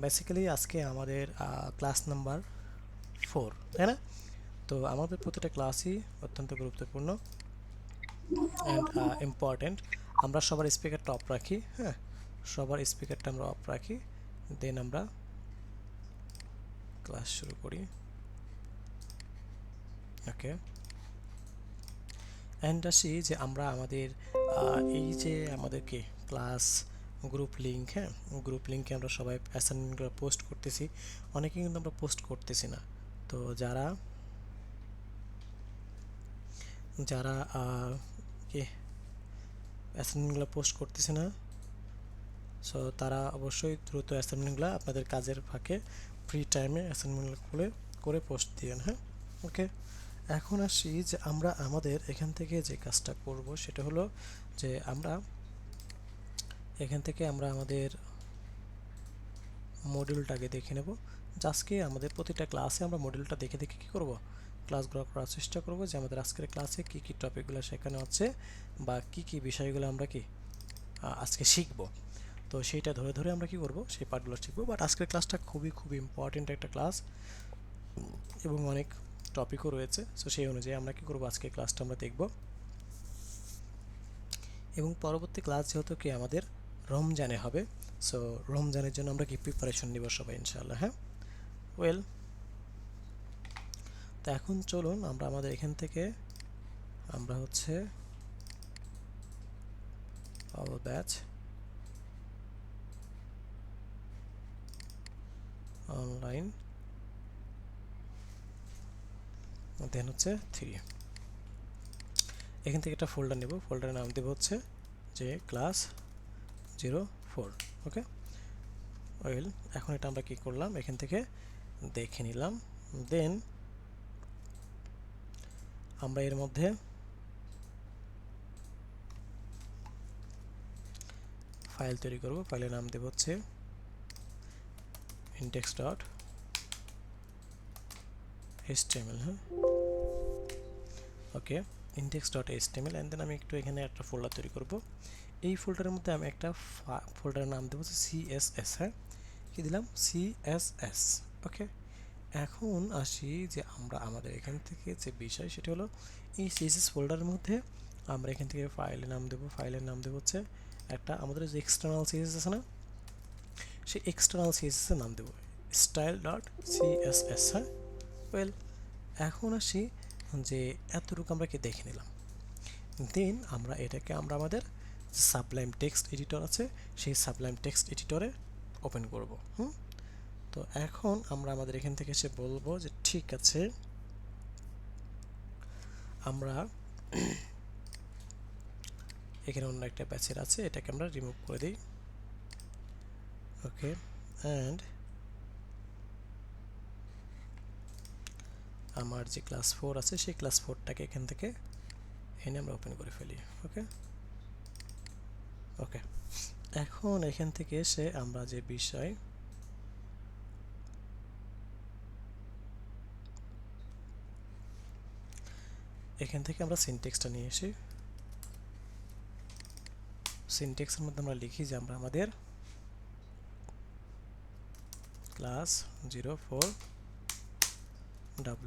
Basically আজকে আমাদের class number 4, তাই না? তো আমাদের প্রতিটা ক্লাসই অত্যন্ত গুরুত্বপূর্ণ অ্যান্ড ইম্পর্ট্যান্ট। আমরা সবার স্পিকারটা অফ রাখি, হ্যাঁ, সবার স্পিকারটা আমরা অফ রাখি, দেন আমরা ক্লাস শুরু করি। ওকে, অ্যান্ড আসি যে আমরা আমাদের এই যে আমাদেরকে ক্লাস গ্রুপ লিঙ্ক, হ্যাঁ, গ্রুপ লিঙ্কে আমরা সবাই অ্যাসাইনমেন্টগুলো পোস্ট করতেছি, অনেকে কিন্তু আমরা পোস্ট করতেছি না। তো যারা যারা কি অ্যাসাইনমেন্টগুলো পোস্ট করতেছে না, সো তারা অবশ্যই দ্রুত অ্যাসাইনমেন্টগুলো আপনাদের কাজের ফাঁকে ফ্রি টাইমে অ্যাসাইনমেন্টগুলো করে পোস্ট দিবেন, হ্যাঁ। ওকে, এখন আসি যে আমরা আমাদের এখান থেকে যে কাজটা করব সেটা হলো যে আমরা এখান থেকে আমরা আমাদের মডিউলটাকে দেখে নেব। আজকে আমাদের প্রতিটা ক্লাসে আমরা মডিউলটা দেখে দেখে কী করব, ক্লাসগুলো করার চেষ্টা করব যে আমাদের আজকের ক্লাসে কী কী টপিকগুলো শেখানো হচ্ছে বা কী কী বিষয়গুলো আমরা কি আজকে শিখব। তো সেইটা ধরে ধরে আমরা কি করব, সেই পার্টগুলো শিখব। বাট আজকের ক্লাসটা খুবই খুবই ইম্পর্টেন্ট একটা ক্লাস এবং অনেক টপিকও রয়েছে। সো সেই অনুযায়ী আমরা কি করব, আজকের ক্লাসটা আমরা দেখব এবং পরবর্তী ক্লাস যেহেতু কি আমাদের রমজানে হবে, সো রমজানের জন্য আমরা কি প্রিপারেশন নিব সবাই ইনশাআল্লাহ, হ্যাঁ। ওয়েল, তো এখন চলুন আমরা আমাদের এখান থেকে আমরা হচ্ছে অল ব্যাচ অনলাইন দেন হচ্ছে 3, এখান থেকে একটা ফোল্ডার নেব, ফোল্ডারের নাম দেব হচ্ছে যে ক্লাস 04। ওকে, ওয়েল, এখন এটা আমরা কি করলাম, এখান থেকে দেখে নিলাম। দেন আমরা এর মধ্যে ফাইল তৈরি করব, ফাইলের নাম দেব হচ্ছে index.html, হ্যাঁ। ওকে, index.html, অ্যান্ড দেন আমি একটু এখানে একটা ফোল্ডার তৈরি করব। এই ফোল্ডারের মধ্যে আমি একটা ফোল্ডারের নাম দেবো হচ্ছে CSS, হ্যাঁ। কি দিলাম, CSS। ওকে, এখন আসি যে আমরা আমাদের এখান থেকে যে বিষয় সেটা হলো এই CSS ফোল্ডারের মধ্যে আমরা এখান থেকে ফাইলের নাম দেবো, ফাইলের নাম দেবো হচ্ছে একটা আমাদের যে এক্সটার্নাল CSS আছে না, সেই এক্সটার্নাল CSS এর নাম দেবো style.css, হ্যাঁ। ওয়েল, এখন আসি যে এতটুকু আমরা কি দেখে নিলাম। দেন আমরা এটাকে আমরা আমাদের সাবলাইম টেক্সট এডিটর আছে সেই সাবলাইম টেক্সট এডিটরে ওপেন করব। তো এখন আমরা আমাদের এখান থেকে এসে বলবো যে ঠিক আছে, আমরা এখানে অন্য একটা ব্যাচের আছে, এটাকে আমরা রিমুভ করে দিই। ওকে, অ্যান্ড আমার যে ক্লাস 4 আছে সেই ক্লাস 4টাকে এখান থেকে এনে আমরা ওপেন করে ফেলি। ওকে, ওকে, এখন এখান থেকে এসে আমরা যে বিষয় এখান থেকে আমরা সিনটেক্সটা নিয়ে এসি। সিনটেক্সের মধ্যে আমরা লিখি যে আমরা আমাদের ক্লাস 04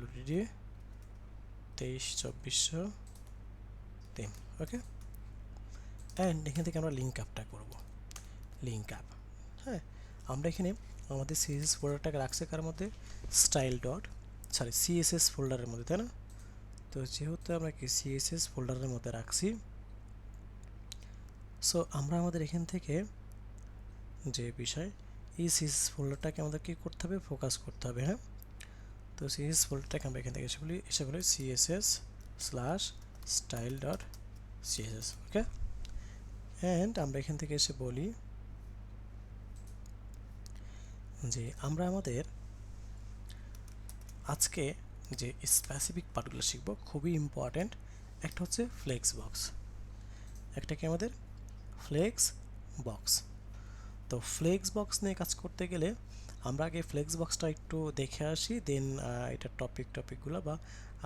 WDD 23-2403। ওকে, অ্যান্ড এখান থেকে আমরা লিঙ্ক আপটা করব, লিঙ্ক আপ, হ্যাঁ। আমরা এখানে আমাদের CSS ফোল্ডারটাকে রাখছি কার মধ্যে, CSS ফোল্ডারের মধ্যে, তাই না? তো যেহেতু আমরা কি CSS ফোল্ডারের মধ্যে রাখছি, সো আমরা আমাদের এখান থেকে যে বিষয় এই CSS ফোল্ডারটাকে আমাদের কি করতে হবে, ফোকাস করতে হবে, হ্যাঁ। তো CSS ফোল্ডারটাকে আমরা এখান থেকে এসে বলি css/style.css। ওকে, অ্যান্ড আমরা এখান থেকে এসে বলি যে আমরা আমাদের আজকে যে স্পেসিফিক পার্টগুলো শিখব খুবই ইম্পর্ট্যান্ট। একটা হচ্ছে ফ্লেক্স বক্স, একটা কি আমাদের ফ্লেক্স বক্স। তো ফ্লেক্স বক্স নিয়ে কাজ করতে গেলে আমরা আগে ফ্লেক্স বক্সটা একটু দেখে আসি, দেন এটা টপিকগুলো বা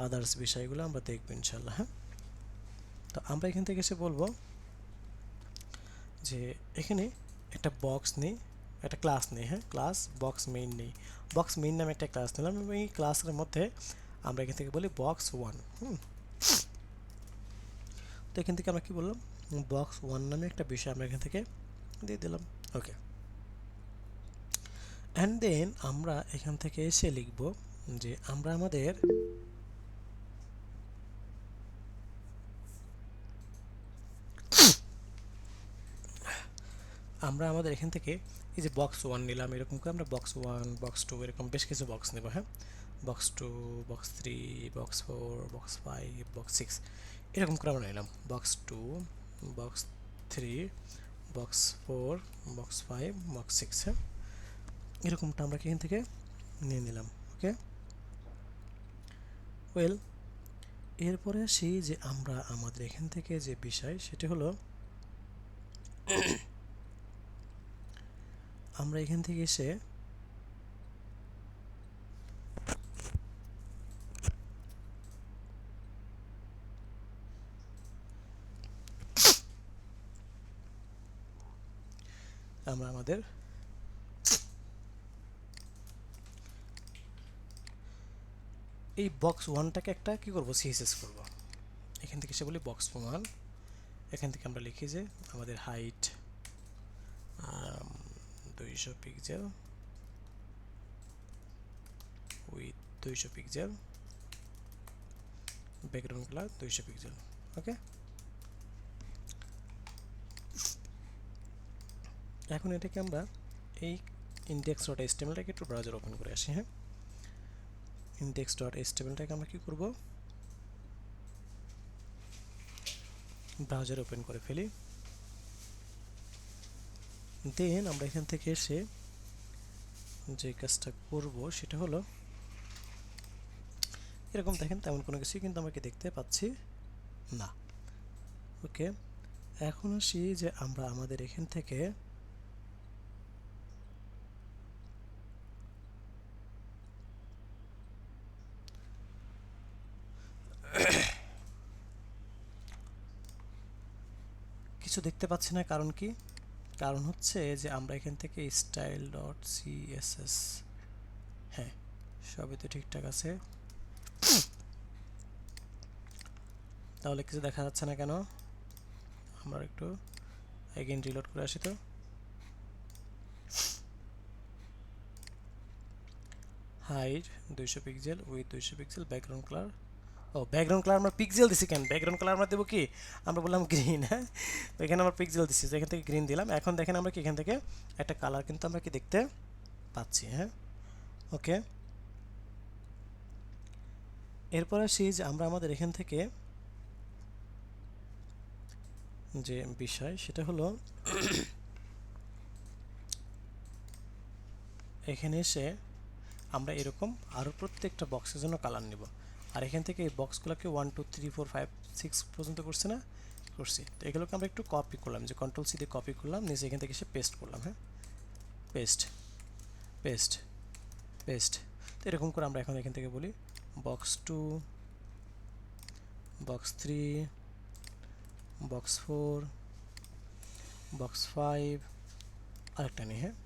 আদার্স বিষয়গুলো আমরা দেখব ইনশাল্লাহ, হ্যাঁ। তো আমরা এখান থেকে এসে বলবো যে এখানে একটা বক্স নেই, একটা ক্লাস নেই, হ্যাঁ, ক্লাস বক্স মেইন নেই। বক্স মেইন নামে একটা ক্লাস নিলাম এবং এই ক্লাসের মধ্যে আমরা এখান থেকে বলি বক্স ওয়ান। তো এখান থেকে আমরা কি বললাম, বক্স ওয়ান নামে একটা বিষয় আমরা এখান থেকে দিয়ে দিলাম। ওকে, অ্যান্ড দেন আমরা এখান থেকে এসে লিখব যে আমরা আমাদের এখান থেকে এই যে বক্স ওয়ান নিলাম, এরকম করে আমরা বক্স ওয়ান, বক্স টু, এরকম বেশ কিছু বক্স নেব, হ্যাঁ, box two, box three, box four, box five, box six, এরকম করে আমরা নিলাম box two, box three, box four, box five, box six, হ্যাঁ, এরকমটা আমরা এখান থেকে নিয়ে নিলাম। ওকে, ওয়েল, এরপরে আসি যে আমরা আমাদের এখান থেকে যে বিষয় সেটি হলো আমরা এখান থেকে এসে আমরা আমাদের এই বক্স ওয়ানটাকে একটা কি করব, সিএসএস করব। এখান থেকে এসে বলি বক্স ওয়ান, এখান থেকে আমরা লিখি যে আমাদের height 200 pixel, width 200 pixel, background colour 200 pixel. Okay, এখন এটাকে আমরা এই index.htmlটাকে একটু ব্রাউজার ওপেন করে আসি, হ্যাঁ, index.htmlটাকে আমরা কি করব, ব্রাউজার ওপেন করে ফেলি। দেন আমরা এখান থেকে এসে যে কাজটা করব সেটা হলো এরকম, দেখেন তেমন কোনো কিছুই কিন্তু আমরা কি দেখতে পাচ্ছি না। ওকে, এখন আসি যে আমরা আমাদের এখান থেকে কিছু দেখতে পাচ্ছি না, কারণ কি, কারণ হচ্ছে যে আমরা এখান থেকে style.css, হ্যাঁ, সবই তো ঠিকঠাক আছে, তাহলে কিছু দেখা যাচ্ছে না কেন? আমরা একটু এগেইন রিলোড করে আসি। তো height 200 pixel, width 200 pixel, background colour, ও ব্যাকগ্রাউন্ড কালার আমরা পিক্সেল দিছি কেন? ব্যাকগ্রাউন্ড কালার আমরা দেবো কি, আমরা বললাম গ্রিন, হ্যাঁ, তো এখানে আমরা পিক্সেল দিচ্ছি, এখান থেকে গ্রিন দিলাম। এখন দেখেন আমরা কি এখান থেকে একটা কালার কিন্তু আমরা কি দেখতে পাচ্ছি, হ্যাঁ। ওকে, এরপর আসি যে আমরা আমাদের এখান থেকে যে বিষয় সেটা হলো এখানে এসে আমরা এরকম আরও প্রত্যেকটা বক্সের জন্য কালার নেব। আর এখান থেকে এই বক্সগুলোকে 1 2 3 4 5 6 পর্যন্ত করছে না, করছি। তো এগুলোকে আমরা একটু কপি করলাম, যে কন্ট্রোল সি দিয়ে কপি করলাম, নিচে এখান থেকে এসে পেস্ট করলাম, হ্যাঁ, পেস্ট, পেস্ট, পেস্ট। তো এরকম করে আমরা এখন এখান থেকে বলি box two, box three, box four, box five, আরেকটা নেই, হ্যাঁ,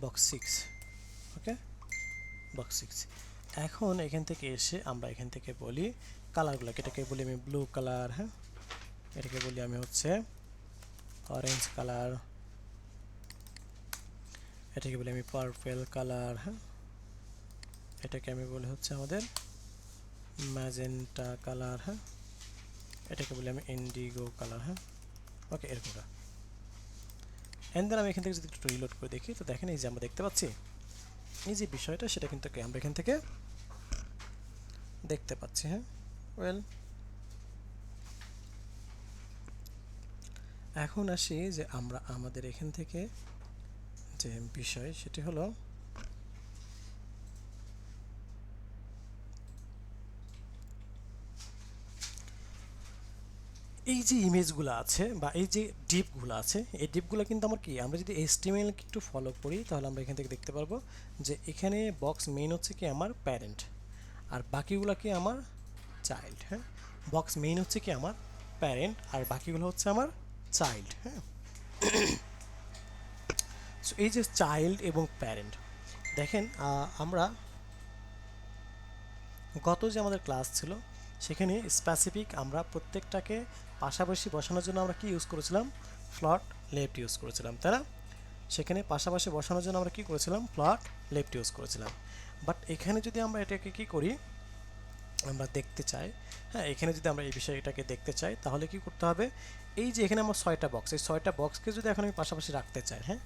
box six. Okay, box six. এখন এখান থেকে এসে আমরা এখান থেকে বলি কালারগুলোকে, এটাকে বলি আমি ব্লু কালার, হ্যাঁ, এটাকে বলি আমি হচ্ছে অরেঞ্জ কালার, এটাকে বলি আমি পার্পল কালার, হ্যাঁ, এটাকে আমি বলি হচ্ছে আমাদের ম্যাজেন্টা কালার, হ্যাঁ, এটাকে বলি আমি ইন্ডিগো কালার, হ্যাঁ। ওকে, এরকমটা। এন্ড দেন আমি এখান থেকে যদি একটু রিলোড করে দেখি, তো দেখেন এই যে আমরা দেখতে পাচ্ছি এই যে বিষয়টা, সেটা কিন্তু আমরা এখান থেকে দেখতে পাচ্ছি, হ্যাঁ। ওয়েল, এখন আসি যে আমরা আমাদের এখান থেকে যে বিষয় সেটি হলো এই যে ইমেজগুলো আছে বা এই যে ডিপগুলো আছে, এই ডিপগুলো কিন্তু আমার কি, আমরা যদি HTML একটু ফলো করি তাহলে আমরা এখান থেকে দেখতে পারবো যে এখানে বক্স মেইন হচ্ছে কি আমার প্যারেন্ট, আর বাকিগুলো কি আমার চাইল্ড, হ্যাঁ। বক্স মেইন হচ্ছে কি আমার প্যারেন্ট, আর বাকিগুলো হচ্ছে আমার চাইল্ড, হ্যাঁ। সো এই যে চাইল্ড এবং প্যারেন্ট, দেখেন আমরা গত যে আমাদের ক্লাস ছিল সেখানে স্পেসিফিক আমরা প্রত্যেকটাকে পাশাপাশি বসানোর জন্য আমরা কি ইউজ করেছিলাম, ফ্লট লেফট ইউজ করেছিলাম, তাই না? সেখানে পাশাপাশি বসানোর জন্য আমরা কি করেছিলাম, ফ্লট লেফট ইউজ করেছিলাম। বাট এখানে যদি আমরা এটাকে কি করি, আমরা দেখতে চাই, হ্যাঁ এখানে যদি আমরা এই বিষয়টাকে দেখতে চাই তাহলে কি করতে হবে, এই যে এখানে আমার 6টা বক্স, এই 6টা বক্সকে যদি এখন আমি পাশাপাশি রাখতে চাই, হ্যাঁ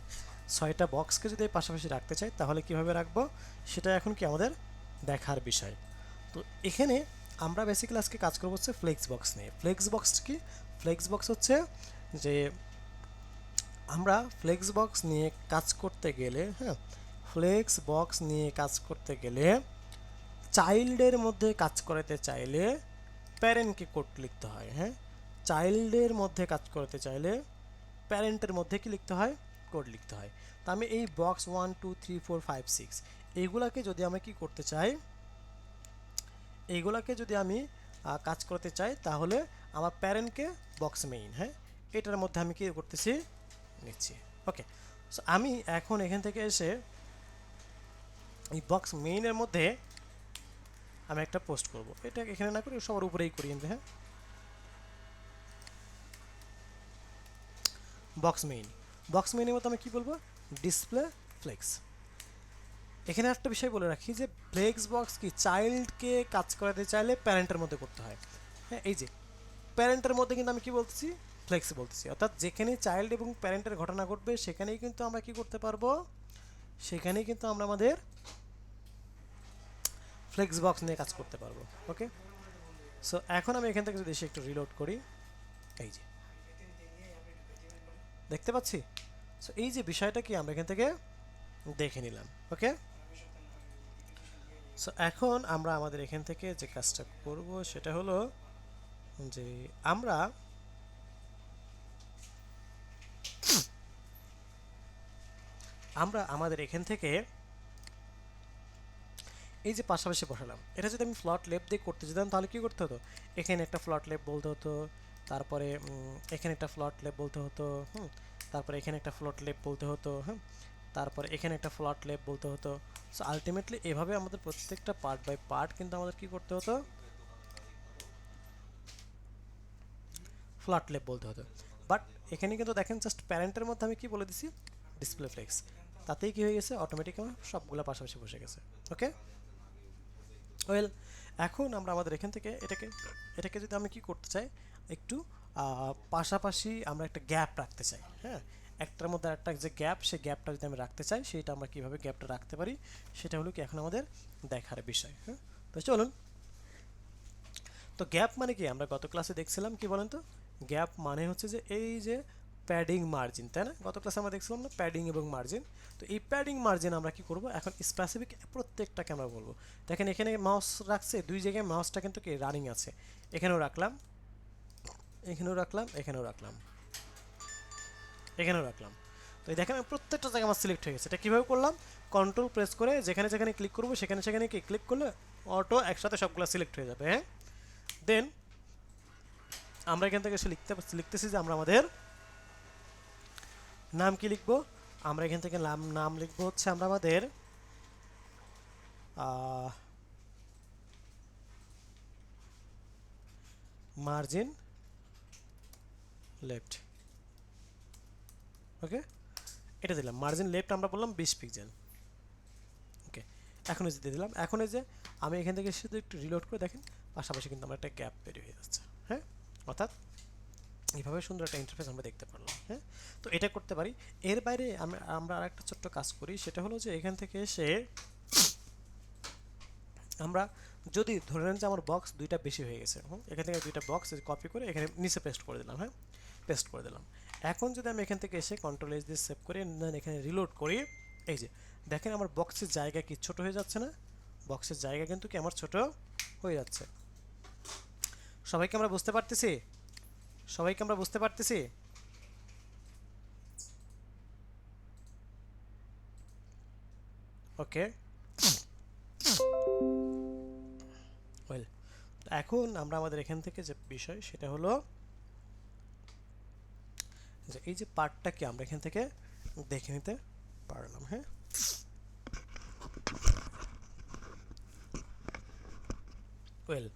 6টা বক্সকে যদি পাশাপাশি রাখতে চাই তাহলে কিভাবে রাখবো সেটা এখন কি আমাদের দেখার বিষয়। তো এখানে আমরা বেসিক্যালি আজকে কাজ করবো হচ্ছে ফ্লেক্স বক্স নিয়ে। ফ্লেক্স বক্স কি, ফ্লেক্স বক্স হচ্ছে যে আমরা ফ্লেক্স বক্স নিয়ে কাজ করতে গেলে, হ্যাঁ ফ্লেক্স বক্স নিয়ে কাজ করতে গেলে চাইল্ডের মধ্যে কাজ করাতে চাইলে প্যারেন্টকে কোড লিখতে হয়, হ্যাঁ চাইল্ডের মধ্যে কাজ করতে চাইলে প্যারেন্টের মধ্যে কি লিখতে হয়, কোড লিখতে হয়। তো আমি এই বক্স 1 2 3 4 5 6 এইগুলাকে যদি আমি কি করতে চাই, এইগুলাকে যদি আমি কাজ করতে চাই তাহলে আমার প্যারেন্টকে বক্স মেইন, হ্যাঁ এটার মধ্যে আমি কি করতেছি, নিচ্ছি। ওকে, সো আমি এখন এখান থেকে এসে এই বক্স মেইনের মধ্যে আমি একটা পোস্ট করব, এটা এখানে না করি সবার উপরেই করি কিন্তু, হ্যাঁ বক্স মেইন, বক্স মেইনের মধ্যে আমি কি বলবো, ডিসপ্লে ফ্লেক্স। এখানে একটা বিষয় বলে রাখি যে ফ্লেক্স বক্স কি চাইল্ডকে কাজ করাতে চাইলে প্যারেন্টের মধ্যে করতে হয়, হ্যাঁ এই যে প্যারেন্টের মধ্যে কিন্তু আমি কি বলতেছি, ফ্লেক্স বলতেছি, অর্থাৎ যেখানে চাইল্ড এবং প্যারেন্টের ঘটনা ঘটবে সেখানেই কিন্তু আমরা কি করতে পারবো, সেখানেই কিন্তু আমরা আমাদের ফ্লেক্স বক্স নিয়ে কাজ করতে পারবো। ওকে, সো এখন আমি এখান থেকে যদি এসে একটু রিলোড করি, এই যে দেখতে পাচ্ছি, সো এই যে বিষয়টা কি আমরা এখান থেকে দেখে নিলাম। ওকে, সো এখন আমরা আমাদের এখান থেকে যে কাজটা করব সেটা হলো যে আমরা আমাদের এখান থেকে এই যে পাশাপাশি বসালাম, এটা যদি আমি ফ্লট লেফট দিয়ে করতে যেতাম তাহলে কি করতে হতো, এখানে একটা ফ্লট লেফট বলতে হতো, তারপরে এখানে একটা ফ্লট লেফট বলতে হতো, তারপরে এখানে একটা ফ্লট লেফট বলতে হতো, হ্যাঁ তারপরে এখানে একটা ফ্লট লেফট বলতে হতো। সো আলটিমেটলি এভাবে আমাদের প্রত্যেকটা পার্ট বাই পার্ট কিন্তু আমাদের কি করতে হতো, ফ্লট লেফট বলতে হতো। বাট এখানে কিন্তু দেখেন জাস্ট প্যারেন্টের মধ্যে আমি কি বলে দিছি, ডিসপ্লে ফ্লেক্স, তাতেই কি হয়ে গেছে, অটোমেটিক আমার সবগুলো পাশাপাশি বসে গেছে। ওকে, ওয়েল এখন আমরা আমাদের এখান থেকে এটাকে এটাকে যদি আমি কি করতে চাই, একটু পাশাপাশি আমরা একটা গ্যাপ রাখতে চাই, হ্যাঁ একটার মধ্যে একটা যে গ্যাপ, সেই গ্যাপটা যদি আমি রাখতে চাই সেটা আমরা কীভাবে গ্যাপটা রাখতে পারি সেটা হলো কি এখন আমাদের দেখার বিষয়। হ্যাঁ তো চলুন, তো গ্যাপ মানে কি আমরা গত ক্লাসে দেখছিলাম, কি বলেন তো, গ্যাপ মানে হচ্ছে যে এই যে প্যাডিং মার্জিন, তাই না? গত ক্লাসে আমরা দেখছিলাম না প্যাডিং এবং মার্জিন। তো এই প্যাডিং মার্জিন আমরা কি করব, এখন স্পেসিফিক প্রত্যেকটাকে আমরা বলবো। দেখেন এখানে মাউস রাখছে দুই জায়গায়, মাউসটা কিন্তু কি রানিং আছে, এখানেও রাখলাম, এখানেও রাখলাম, এখানেও রাখলাম, এখানেও রাখলাম। তো এই দেখেন প্রত্যেকটা জায়গায় আমার সিলেক্ট হয়ে গেছে। এটা কীভাবে করলাম, কন্ট্রোল প্রেস করে যেখানে যেখানে ক্লিক করবো সেখানে সেখানে কি ক্লিক করলে অটো একসাথে সবগুলো সিলেক্ট হয়ে যাবে। হ্যাঁ দেন আমরা এখান থেকে লিখতেছি যে আমরা আমাদের নাম কি লিখবো, আমরা এখান থেকে নাম লিখবো হচ্ছে আমরা আমাদের মার্জিন লেফট। ওকে, এটা দিলাম মার্জিন লেফট, আমরা বললাম 20 পিক্সেল। ওকে, এখন এই যে দিয়ে দিলাম। এখন এই যে আমি এখান থেকে শুধু একটু রিলোড করে দেখেন পাশাপাশি কিন্তু আমার একটা গ্যাপ বেরিয়ে হয়ে যাচ্ছে। হ্যাঁ অর্থাৎ এইভাবে সুন্দর একটা ইন্টারফেস আমরা দেখতে পারলাম। হ্যাঁ তো এটা করতে পারি। এর বাইরে আমরা আর একটা ছোট্ট কাজ করি, সেটা হলো যে এখান থেকে এসে আমরা যদি ধরে নেন যে আমার বক্স দুইটা বেশি হয়ে গেছে, এখান থেকে দুইটা বক্স কপি করে এখানে নিচে পেস্ট করে দিলাম। হ্যাঁ পেস্ট করে দিলাম। এখন যদি আমি এখান থেকে এসে কন্ট্রোল এস দিয়ে সেভ করে দেন এখানে রিলোড করি, এই যে দেখেন আমার বক্সের জায়গা কি ছোট হয়ে যাচ্ছে না, বক্সের জায়গা কিন্তু কি আমার ছোট হয়ে যাচ্ছে। সবাইকে আমরা বুঝতে পারতেছি, সবাইকে আমরা বুঝতে পারতেছি। ওকে, ওয়েল এখন আমরা আমাদের এখান থেকে যে বিষয় সেটা হলো যে এই যে পার্টটাকে আমরা এখান থেকে দেখে নিতে পারলাম। হ্যাঁ, ওয়েল,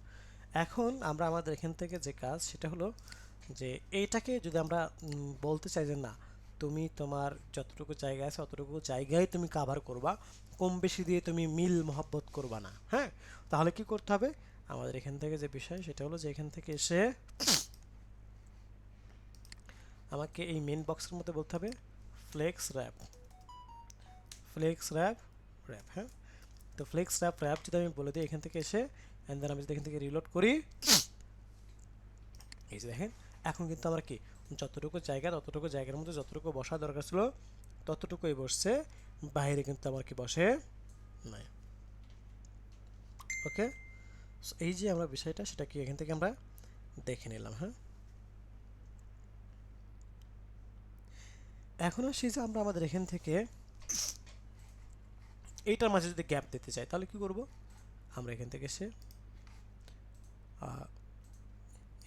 এখন আমরা আমাদের এখান থেকে যে কাজ সেটা হলো যে এইটাকে যদি আমরা বলতে চাই যে না, তুমি তোমার যতটুকু জায়গা আছে অতটুকু জায়গায় তুমি কাভার করবা, কম বেশি দিয়ে তুমি মিল মহব্বত করবা না। হ্যাঁ, তাহলে কি করতে হবে, আমাদের এখান থেকে যে বিষয় সেটা হলো যে এখান থেকে এসে আমাকে এই মেন বক্সের মধ্যে বলতে হবে flex wrap, flex wrap, wrap. হ্যাঁ, তো ফ্লেক্স র্যাপ র্যাপ যদি আমি বলে দিই এখান থেকে এসে, অ্যান্ড দেন আমি যদি এখান থেকে রিলোড করি, এই যে দেখেন এখন কিন্তু আমরা কি যতটুকু জায়গা ততটুকু জায়গার মধ্যে যতটুকু বসা দরকার ছিল ততটুকুই বসছে, বাইরে কিন্তু আমার কি বসে নাই। ওকে, এই যে আমরা বিষয়টা সেটা কি এখান থেকে আমরা দেখে নিলাম। হ্যাঁ, এখন আসি যে আমরা আমাদের এখান থেকে এইটার মাঝে যদি গ্যাপ দিতে চাই তাহলে কি করব, আমরা এখান থেকে এসে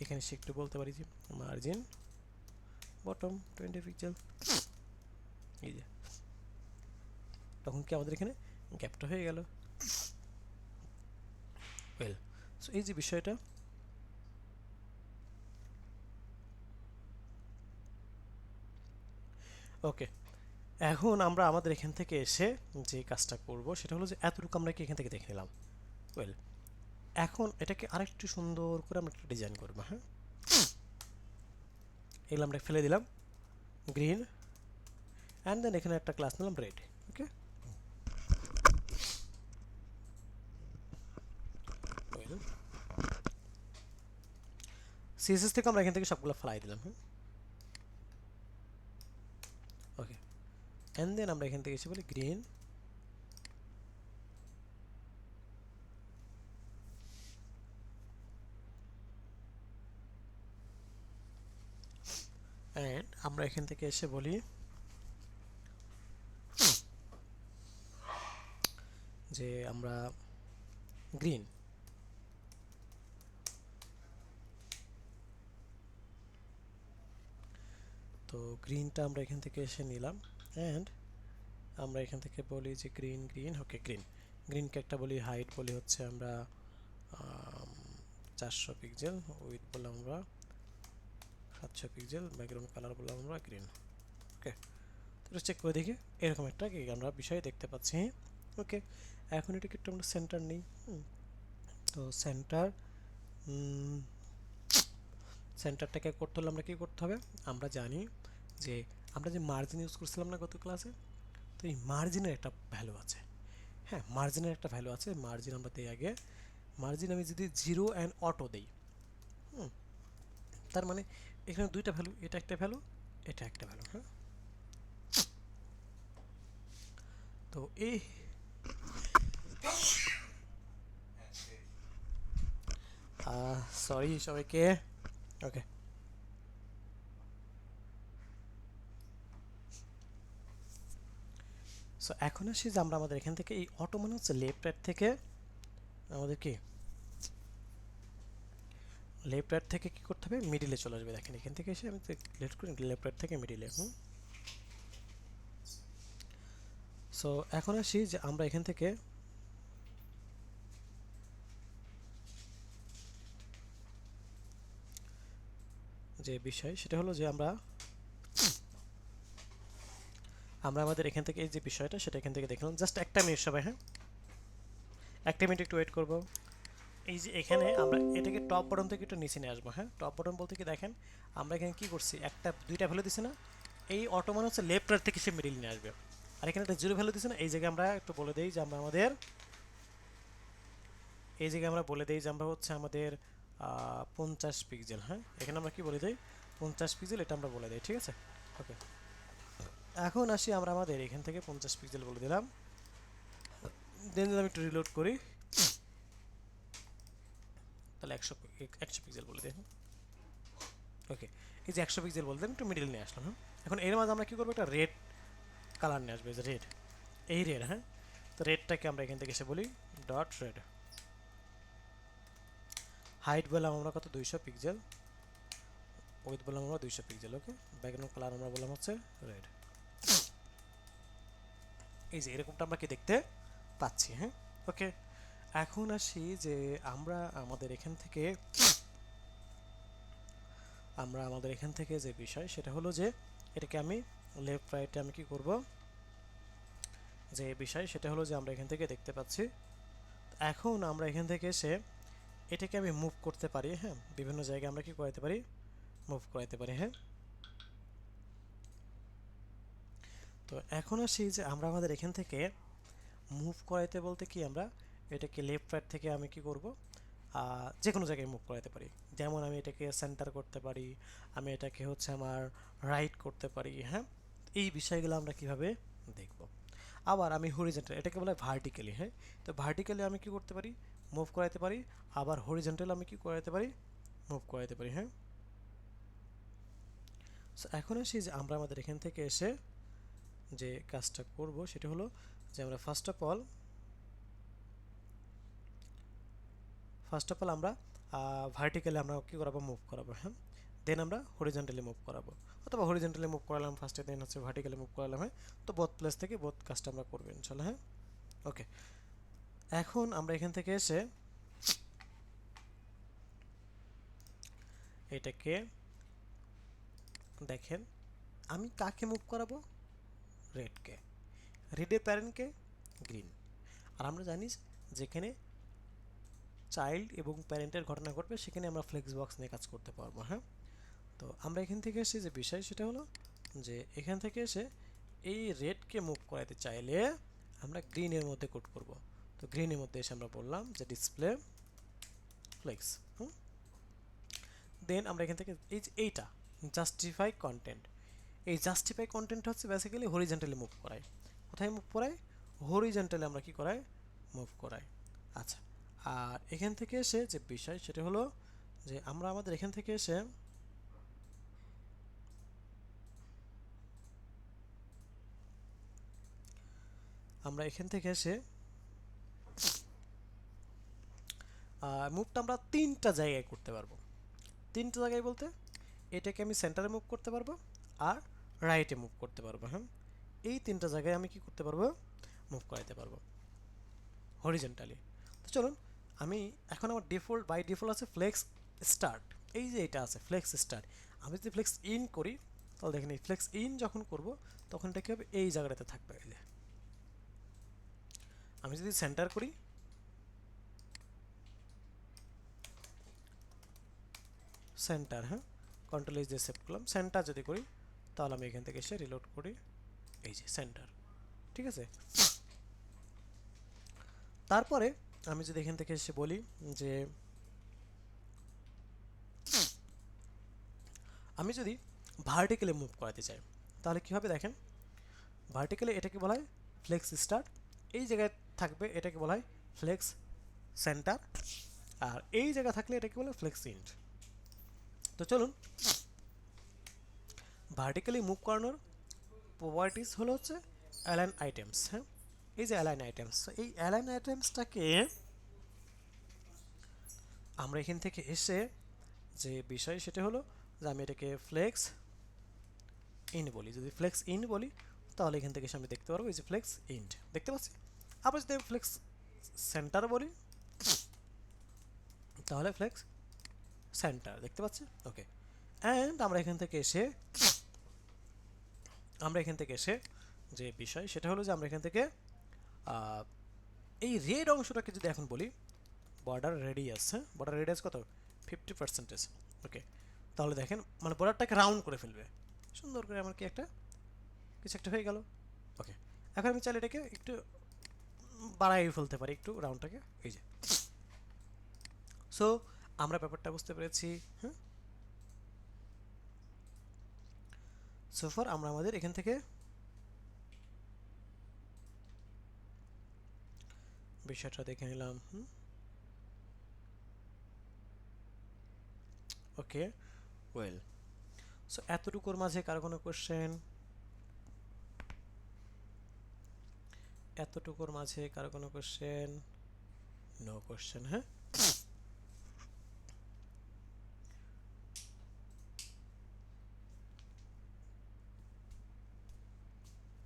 এখানে সে একটু বলতে পারি যে মার্জিন বটম 20 পিক্সেল, এই যে তখন কি আমাদের এখানে গ্যাপটা হয়ে গেল। ওয়েল, সো এই যে বিষয়টা, ওকে, এখন আমরা আমাদের এখান থেকে এসে যে কাজটা করব সেটা হলো যে এতটুকু আমরা কি এখান থেকে দেখে নিলাম। ওয়েল, এখন এটাকে আরেকটু সুন্দর করে আমরা একটা ডিজাইন করবো। হ্যাঁ, এগুলো আমরা ফেলে দিলাম গ্রিন, অ্যান্ড দেন এখানে একটা ক্লাস নিলাম রেড। ওকে, ওয়েল, সিএসএস থেকে আমরা এখান থেকে সবগুলো ফেলাই দিলাম। হ্যাঁ, ওকে, অ্যান্ড দেন আমরা এখান থেকে এসে বলি গ্রিন, অ্যান্ড আমরা এখান থেকে এসে বলি যে আমরা গ্রিন। তো গ্রিনটা আমরা এখান থেকে এসে নিলাম, অ্যান্ড আমরা এখান থেকে বলি যে গ্রিন গ্রিন, ওকে গ্রিন, গ্রিনকে একটা বলি হাইট বলি হচ্ছে আমরা 400 পিক্সেল, উইথ বললাম আমরা 700 পিক্সেল, ব্যাকগ্রাউন্ড কালার বললাম আমরা গ্রিন। ওকে, তো চেক করে দেখি এরকম একটা কি আমরা বিষয় দেখতে পাচ্ছি। ওকে, এখন এটাকে একটু আমরা সেন্টার নিই। তো সেন্টারটাকে করতে হলে আমরা কি করতে হবে, আমরা জানি যে আমরা যে মার্জিন ইউজ করছিলাম না গত ক্লাসে, তো এই মার্জিনের একটা ভ্যালু আছে। হ্যাঁ, মার্জিনের একটা ভ্যালু আছে, মার্জিন আমরা দিই আগে। মার্জিন আমি যদি 0 অ্যান্ড অটো দিই, তার মানে এখানে দুইটা ভ্যালু, এটা একটা ভ্যালু, এটা একটা ভ্যালু। হ্যাঁ, তো এই সরি সবাইকে। ওকে, সো এখন আসি যে আমরা আমাদের এখান থেকে এই অটো মানে হচ্ছে লেফট রাইট থেকে আমাদের কি লেফট রাইট থেকে কি করতে হবে, মিডিলে চলে আসবে। দেখেন এখান থেকে এসে আমি লেফট করি, লেফট রাইট থেকে মিডিলে। সো এখন আসি যে আমরা এখান থেকে যে বিষয় সেটা হলো যে আমরা আমাদের এখান থেকে এই যে বিষয়টা সেটা এখান থেকে দেখলাম। জাস্ট একটা মিনিট সবাই, হ্যাঁ একটা মিনিট একটু ওয়েট করবো। এই যে এখানে আমরা এটাকে টপ বটন থেকে একটু নিচে নিয়ে আসবো। হ্যাঁ, টপ বটন বলতে কি দেখেন আমরা এখানে কি করছি, একটা দুইটা ভ্যালু দিছি না, এই অটো মানে হচ্ছে লেফট রাইট থেকে সে মিডিল নিয়ে আসবে। আর এখানে একটা জিরো ভ্যালু দিছি না, এই জায়গায় আমরা একটু বলে দেই যে আমরা আমাদের এই জায়গায় আমরা বলে দেই যে আমরা হচ্ছে আমাদের 50 পিক্সেল। হ্যাঁ, এখানে আমরা কি বলে দেই 50 পিক্সেল, এটা আমরা বলে দেই। ঠিক আছে, ওকে, এখন আসি আমরা আমাদের এখান থেকে 50 পিক্সেল বলে দিলাম। দেন যদি আমি একটু রিলোড করি তাহলে 100 পিক্সেল বলে দিই। ওকে, এই যে 100 পিক্সেল বলতে একটু মিডিল নিয়ে আসলাম। হ্যাঁ, এখন এর মাঝে আমরা কি করবো, একটা রেড কালার নিয়ে আসবে, যে রেড, এই রেড। হ্যাঁ, তো রেডটাকে আমরা এখান থেকে এসে বলি ডট রেড, হাইট বললাম আমরা কত 200 পিক্সেল, উইথ বললাম আমরা 200 পিক্সেল। ওকে, ব্যাকগ্রাউন্ড কালার আমরা বললাম হচ্ছে রেড। এই যে এরকমটা আমরা কি দেখতে পাচ্ছি। হ্যাঁ, ওকে। এখন আসি যে আমরা আমাদের এখান থেকে যে বিষয় সেটা হলো যে এটাকে আমি লেফট রাইটে আমি কি করব, যে বিষয় সেটা হলো যে আমরা এখান থেকে দেখতে পাচ্ছি। এখন আমরা এখান থেকে এসে এটাকে আমি মুভ করতে পারি। হ্যাঁ, বিভিন্ন জায়গায় আমরা কি করাতে পারি, মুভ করাতে পারি। হ্যাঁ, তো এখন আসি যে আমরা আমাদের এখান থেকে মুভ করাইতে বলতে কি আমরা এটাকে লেফট রাইট থেকে আমি কি করব, যে কোনো জায়গায় মুভ করাতে পারি। যেমন আমি এটাকে সেন্টার করতে পারি, আমি এটাকে হচ্ছে আমার রাইট করতে পারি। হ্যাঁ, এই বিষয়গুলো আমরা কিভাবে দেখব। আবার আমি হরিজেন্টাল, এটাকে বলা হয় ভার্টিক্যালি। হ্যাঁ, তো ভার্টিক্যালি আমি কি করতে পারি, মুভ করাতে পারি। আবার হরিজেন্টাল আমি কি করাতে পারি, মুভ করাতে পারি। হ্যাঁ, সো এখন আসি যে আমরা আমাদের এখান থেকে এসে যে কাজটা করব সেটা হলো যে আমরা ফার্স্ট অফ অল আমরা ভার্টিক্যালি আমরা কী করাবো, মুভ করাবো। হ্যাঁ, দেন আমরা হরিজেন্টালি মুভ করাবো, অথবা হরিজেন্টালি মুভ করালাম ফার্স্টে, দেন হচ্ছে ভার্টিক্যালি মুভ করালাম। হ্যাঁ, তো বোথ প্লেস থেকে বোথ কাজটা আমরা করবো ইনশাল্লাহ। হ্যাঁ, ওকে। এখন আমরা এখান থেকে এসে এটাকে দেখেন, আমি কাকে মুভ করাবো, রেডকে, রেডের প্যারেন্টকে গ্রিন। আর আমরা জানি যেখানে চাইল্ড এবং প্যারেন্টের ঘটনা ঘটবে সেখানে আমরা ফ্লেক্স বক্স নিয়ে কাজ করতে পারবো। হ্যাঁ, তো আমরা এখান থেকে এসে যে বিষয় সেটা হলো যে এখান থেকে এসে এই রেডকে মুভ করাতে চাইলে আমরা গ্রিনের মধ্যে কোড করব। তো গ্রিনের মধ্যে এসে আমরা বললাম যে ডিসপ্লে ফ্লেক্স। দেন আমরা এখান থেকে এই যে এইটা জাস্টিফাই কন্টেন্ট, এই জাস্টিফাই কন্টেন্ট হচ্ছে বেসিক্যালি হরিজেন্টালি মুভ করায়। কোথায় মুভ করায়, হরিজেন্টালি আমরা কি করাই, মুভ করাই। আচ্ছা, আর এখান থেকে এসে যে বিষয় সেটা হলো যে আমরা আমাদের এখান থেকে এসে মুভটা আমরা তিনটা জায়গায় করতে পারবো। তিনটা জায়গায় বলতে এটাকে আমি সেন্টারে মুভ করতে পারবো, আর রাইটে মুভ করতে পারবো। হ্যাঁ, এই তিনটা জায়গায় আমি কি করতে পারবো, মুভ করাতে পারবো হরিজেন্টালি। তো চলুন, আমি এখন আমার বাই ডিফল্ট আছে ফ্লেক্স স্টার্ট। এই যে এটা আছে ফ্লেক্স স্টার্ট, আমি যদি ফ্লেক্স ইন করি তাহলে দেখেন এই ফ্লেক্স ইন যখন করব তখন এটা কি হবে, এই জায়গাটাতে থাকবে। এই যে আমি যদি সেন্টার করি, সেন্টার, হ্যাঁ, কন্ট্রোল এস দিয়ে সেভ করলাম, সেন্টার যদি করি তাহলে আমি এখান থেকে এসে রিলোড করি, এই যে সেন্টার। ঠিক আছে, তারপরে আমি যদি এখান থেকে এসে বলি যে আমি যদি ভার্টিক্যালি মুভ করাতে চাই তাহলে কী হবে দেখেন, ভার্টিক্যালি এটাকে বলা হয় ফ্লেক্স স্টার্ট, এই জায়গায় থাকবে এটাকে বলা হয় ফ্লেক্স সেন্টার, আর এই জায়গা থাকলে এটাকে বলে ফ্লেক্স ইন্ট। তো চলুন, ভার্টিক্যালি মুভ করানোর প্রপার্টিস হলো হচ্ছে অ্যালাইন আইটেমস। হ্যাঁ, এই যে অ্যালাইন আইটেমস, এই অ্যালাইন আইটেমসটাকে আমরা এখান থেকে এসে যে বিষয় সেটা হলো যে আমি এটাকে ফ্লেক্স ইন বলি। যদি ফ্লেক্স ইন বলি তাহলে এখান থেকে আমি দেখতে পারবো এই যে ফ্লেক্স ইন্ট দেখতে পাচ্ছি। আবার যদি আমি ফ্লেক্স সেন্টার বলি তাহলে ফ্লেক্স সেন্টার দেখতে পাচ্ছি। ওকে, অ্যান্ড আমরা এখান থেকে এসে যে বিষয় সেটা হলো যে আমরা এখান থেকে এই রেড অংশটাকে যদি এখন বলি বর্ডার রেডিয়াস, হ্যাঁ, বর্ডার রেডিয়াস কত, 50%। ওকে, তাহলে দেখেন মানে বর্ডারটাকে রাউন্ড করে ফেলবে সুন্দর করে, আমার কি একটা কিছু একটা হয়ে গেল। ওকে, এখন আমি চাইলে এটাকে একটু বাড়াই ফেলতে পারি একটু রাউন্ডটাকে, এই যে। সো আমরা ব্যাপারটা বুঝতে পেরেছি। হ্যাঁ, সোফার আমরা আমাদের এখান থেকে বিষয়টা দেখে নিলাম। ওকে, ওয়েল, সো এতটুকুর মাঝে কারো কোনো কোশ্চেন, এতটুকুর মাঝে কারো কোনো কোশ্চেন, নো কোশ্চেন। হ্যাঁ,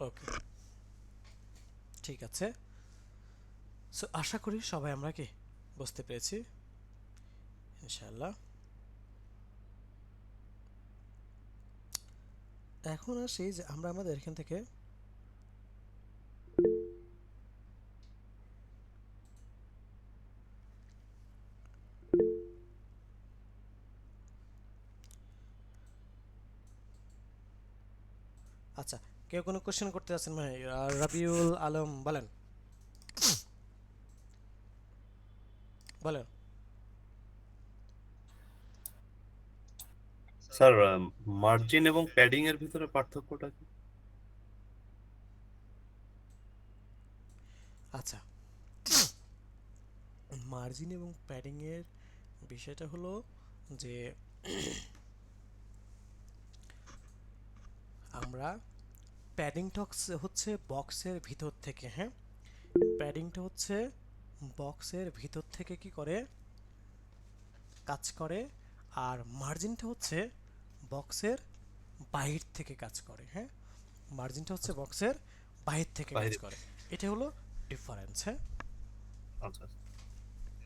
ওকে, ঠিক আছে। সো আশা করি সবাই আমরা কি বুঝতে পেরেছি ইনশাআল্লাহ। এখন আসি যে আমরা আমাদের এখান থেকে আচ্ছা, কেউ কোনো কোশ্চেন করতে আছেন? মানে রাবিউল আলম বলেন, বলেন। স্যার, মার্জিন এবং প্যাডিং এর ভিতরে পার্থক্যটা কি? আচ্ছা, মার্জিন এবং প্যাডিং এর বিষয়টা হলো যে আমরা প্যাডিংটা হচ্ছে বক্সের ভিতর থেকে, হ্যাঁ, প্যাডিংটা হচ্ছে বক্সের ভিতর থেকে কি করে কাজ করে, আর মার্জিনটা হচ্ছে বক্সের বাহির থেকে কাজ করে। হ্যাঁ, মার্জিনটা হচ্ছে বক্সের বাহির থেকে কাজ বাইরে। করে। এটা হলো ডিফারেন্স। হ্যাঁ, আচ্ছা,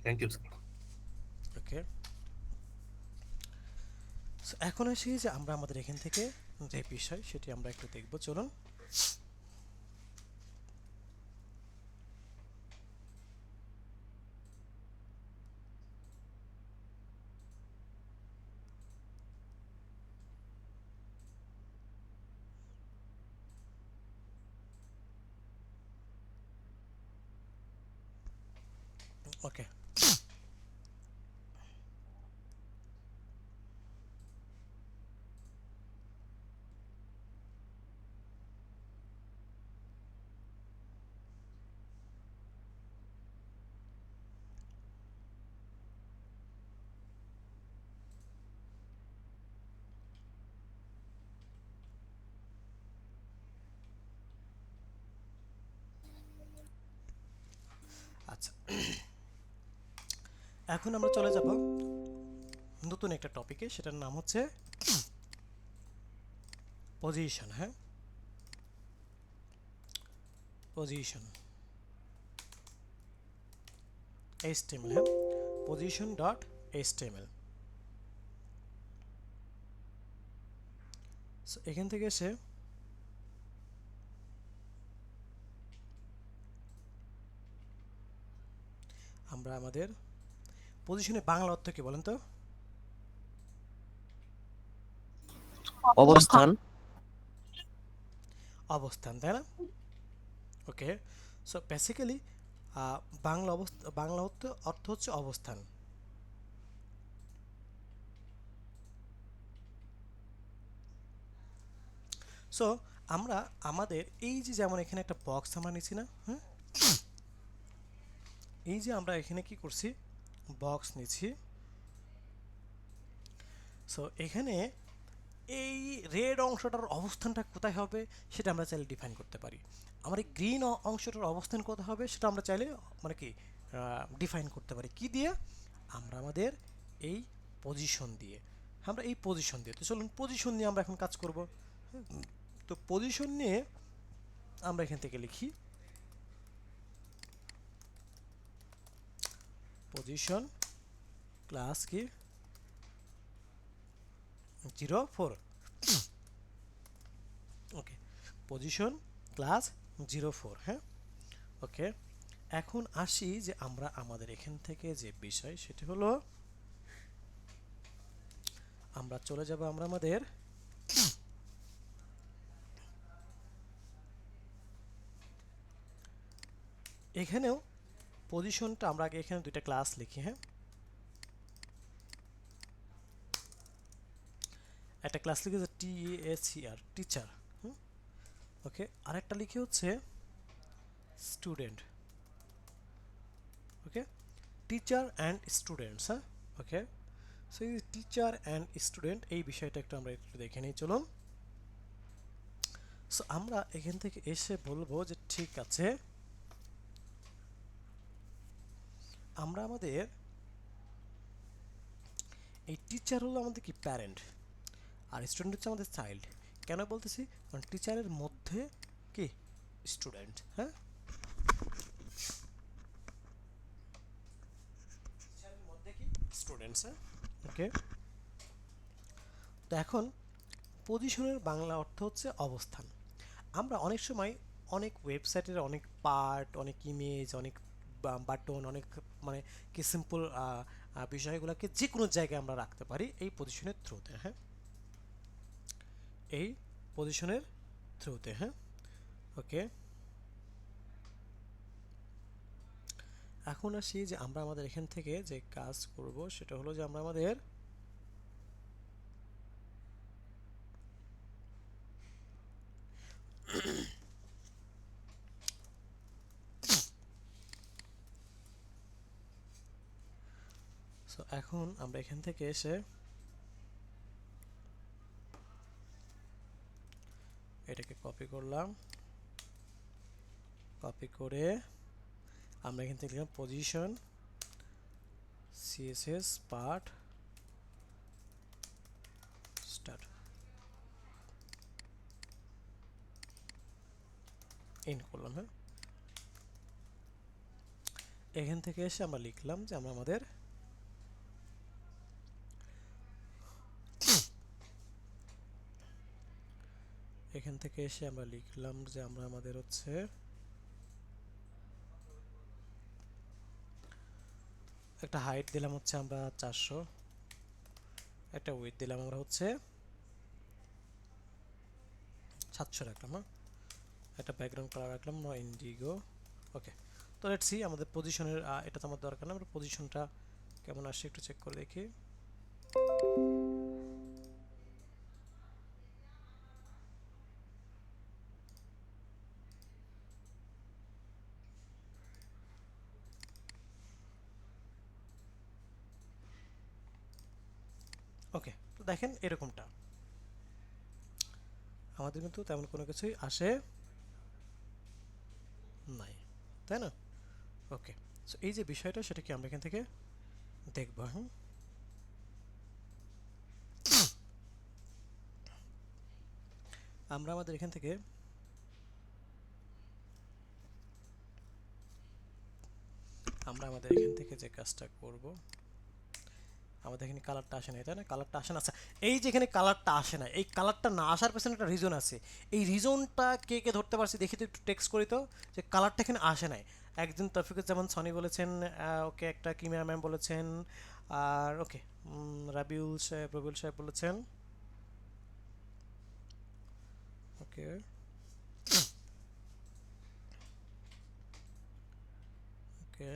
থ্যাংক ইউ স্যার। ওকে। এখন আসি যে আমরা আমাদের এখান থেকে যে বিষয় সেটি আমরা একটু দেখব, চলুন। ওকে, আচ্ছা, এখন আমরা চলে যাব নতুন একটা টপিকে, সেটার নাম হচ্ছে পজিশন। হ্যাঁ, পজিশন, HTML। হ্যাঁ, পজিশন ডট HTML। সো এখান থেকে এসে আমরা আমাদের পজিশনের বাংলা অর্থ কি বলেন তো? অবস্থান। অবস্থান, তাই না? ওকে। সো বেসিক্যালি বাংলা অর্থ হচ্ছে অবস্থান। সো আমরা আমাদের এই যে যেমন এখানে একটা বক্স আমরা নিচ্ছি না, হ্যাঁ, এই যে আমরা এখানে কি করছি, বক্স নিচ্ছি। সো এখানে এই রেড অংশটার অবস্থানটা কোথায় হবে সেটা আমরা চাইলে ডিফাইন করতে পারি। আমার এই গ্রিন অংশটার অবস্থান কোথায় হবে সেটা আমরা চাইলে মানে কি ডিফাইন করতে পারি কি দিয়ে? আমরা আমাদের এই পজিশন দিয়ে। আমরা এই পজিশন দিয়ে, তো চলুন পজিশন নিয়ে আমরা এখন কাজ করব। তো পজিশন নিয়ে আমরা এখান থেকে লিখি পজিশন ক্লাস কি 04। ওকে, পজিশন ক্লাস 04। হ্যাঁ, ওকে। এখন আসি যে আমরা আমাদের এখান থেকে যে বিষয় সেটি হলো আমরা চলে যাব আমরা আমাদের এখানেও পজিশনটা আমরা আগে এখানে দুইটা ক্লাস লিখি। হ্যাঁ, একটা ক্লাস লিখে যে TACR টিচার। ওকে, আরেকটা লিখে হচ্ছে student. Okay, teacher and students. হ্যাঁ, ওকে। সো এই টিচার অ্যান্ড স্টুডেন্ট এই বিষয়টা একটু আমরা একটু দেখে নিই, চলুন। সো আমরা এখান থেকে এসে বলবো যে ঠিক আছে, আমরা আমাদের এই টিচার হলো আমাদের কি প্যারেন্ট, আর স্টুডেন্ট হচ্ছে আমাদের চাইল্ড। কেন বলতেছি? কারণ টিচারের মধ্যে কি স্টুডেন্ট। হ্যাঁ, স্টুডেন্টস। ওকে, তো এখন পজিশনের বাংলা অর্থ হচ্ছে অবস্থান। আমরা অনেক সময় অনেক ওয়েবসাইটের অনেক পার্ট, অনেক ইমেজ, অনেক বাটন, অনেক মানে কি সিম্পল বিষয়গুলোকে যে কোনো জায়গায় আমরা রাখতে পারি এই পজিশনের থ্রুতে। হ্যাঁ, এই পজিশনের থ্রুতে। হ্যাঁ, ওকে, এখন আসি যে আমরা আমাদের এখান থেকে যে কাজ করব সেটা হলো যে আমরা আমাদের সো এখন আমরা এখান থেকে এসে এটাকে কপি করলাম, কপি করে আমরা এখান থেকে লিখলাম position CSS part star in করলাম। হ্যাঁ, এখান থেকে এসে আমরা লিখলাম যে আমরা আমাদের এখান থেকে এসে আমরা লিখলাম যে আমরা আমাদের হচ্ছে একটা হাইট দিলাম হচ্ছে আমরা 400, একটা উইথ দিলাম আমরা হচ্ছে 700 রাখলাম। হ্যাঁ, একটা ব্যাকগ্রাউন্ড কালার রাখলাম ইন্ডিগো। ওকে, তো লেটস সি আমাদের পজিশনের এটা তো আমার দরকার না, আমরা পজিশনটা কেমন আসছে একটু চেক করে দেখি। ওকে, তো দেখেন এরকমটা আমাদের কিন্তু তেমন কোনো কিছুই আসে নাই, তাই না? ওকে, সো এই যে বিষয়টা সেটা কি আমরা এখান থেকে দেখবো। হ্যাঁ, আমরা আমাদের এখান থেকে যে কাজটা করব, আমাদের এখানে কালারটা আসে না, তাই না? কালারটা আসে না। আচ্ছা, এই যে এখানে কালারটা আসে না, এই কালারটা না আসার পেছনে একটা রিজন আছে। এই রিজনটা কে কে ধরতে পারছে দেখি তো, একটু টেক্সট করি তো, যে কালারটা এখানে আসে নাই। একজন তৌফিকুজ্জামান সনি বলেছেন, ওকে, একটা কিমিয়া ম্যাম বলেছেন, আর ওকে রবিউল সাহেব বলেছেন। ওকে, ওকে,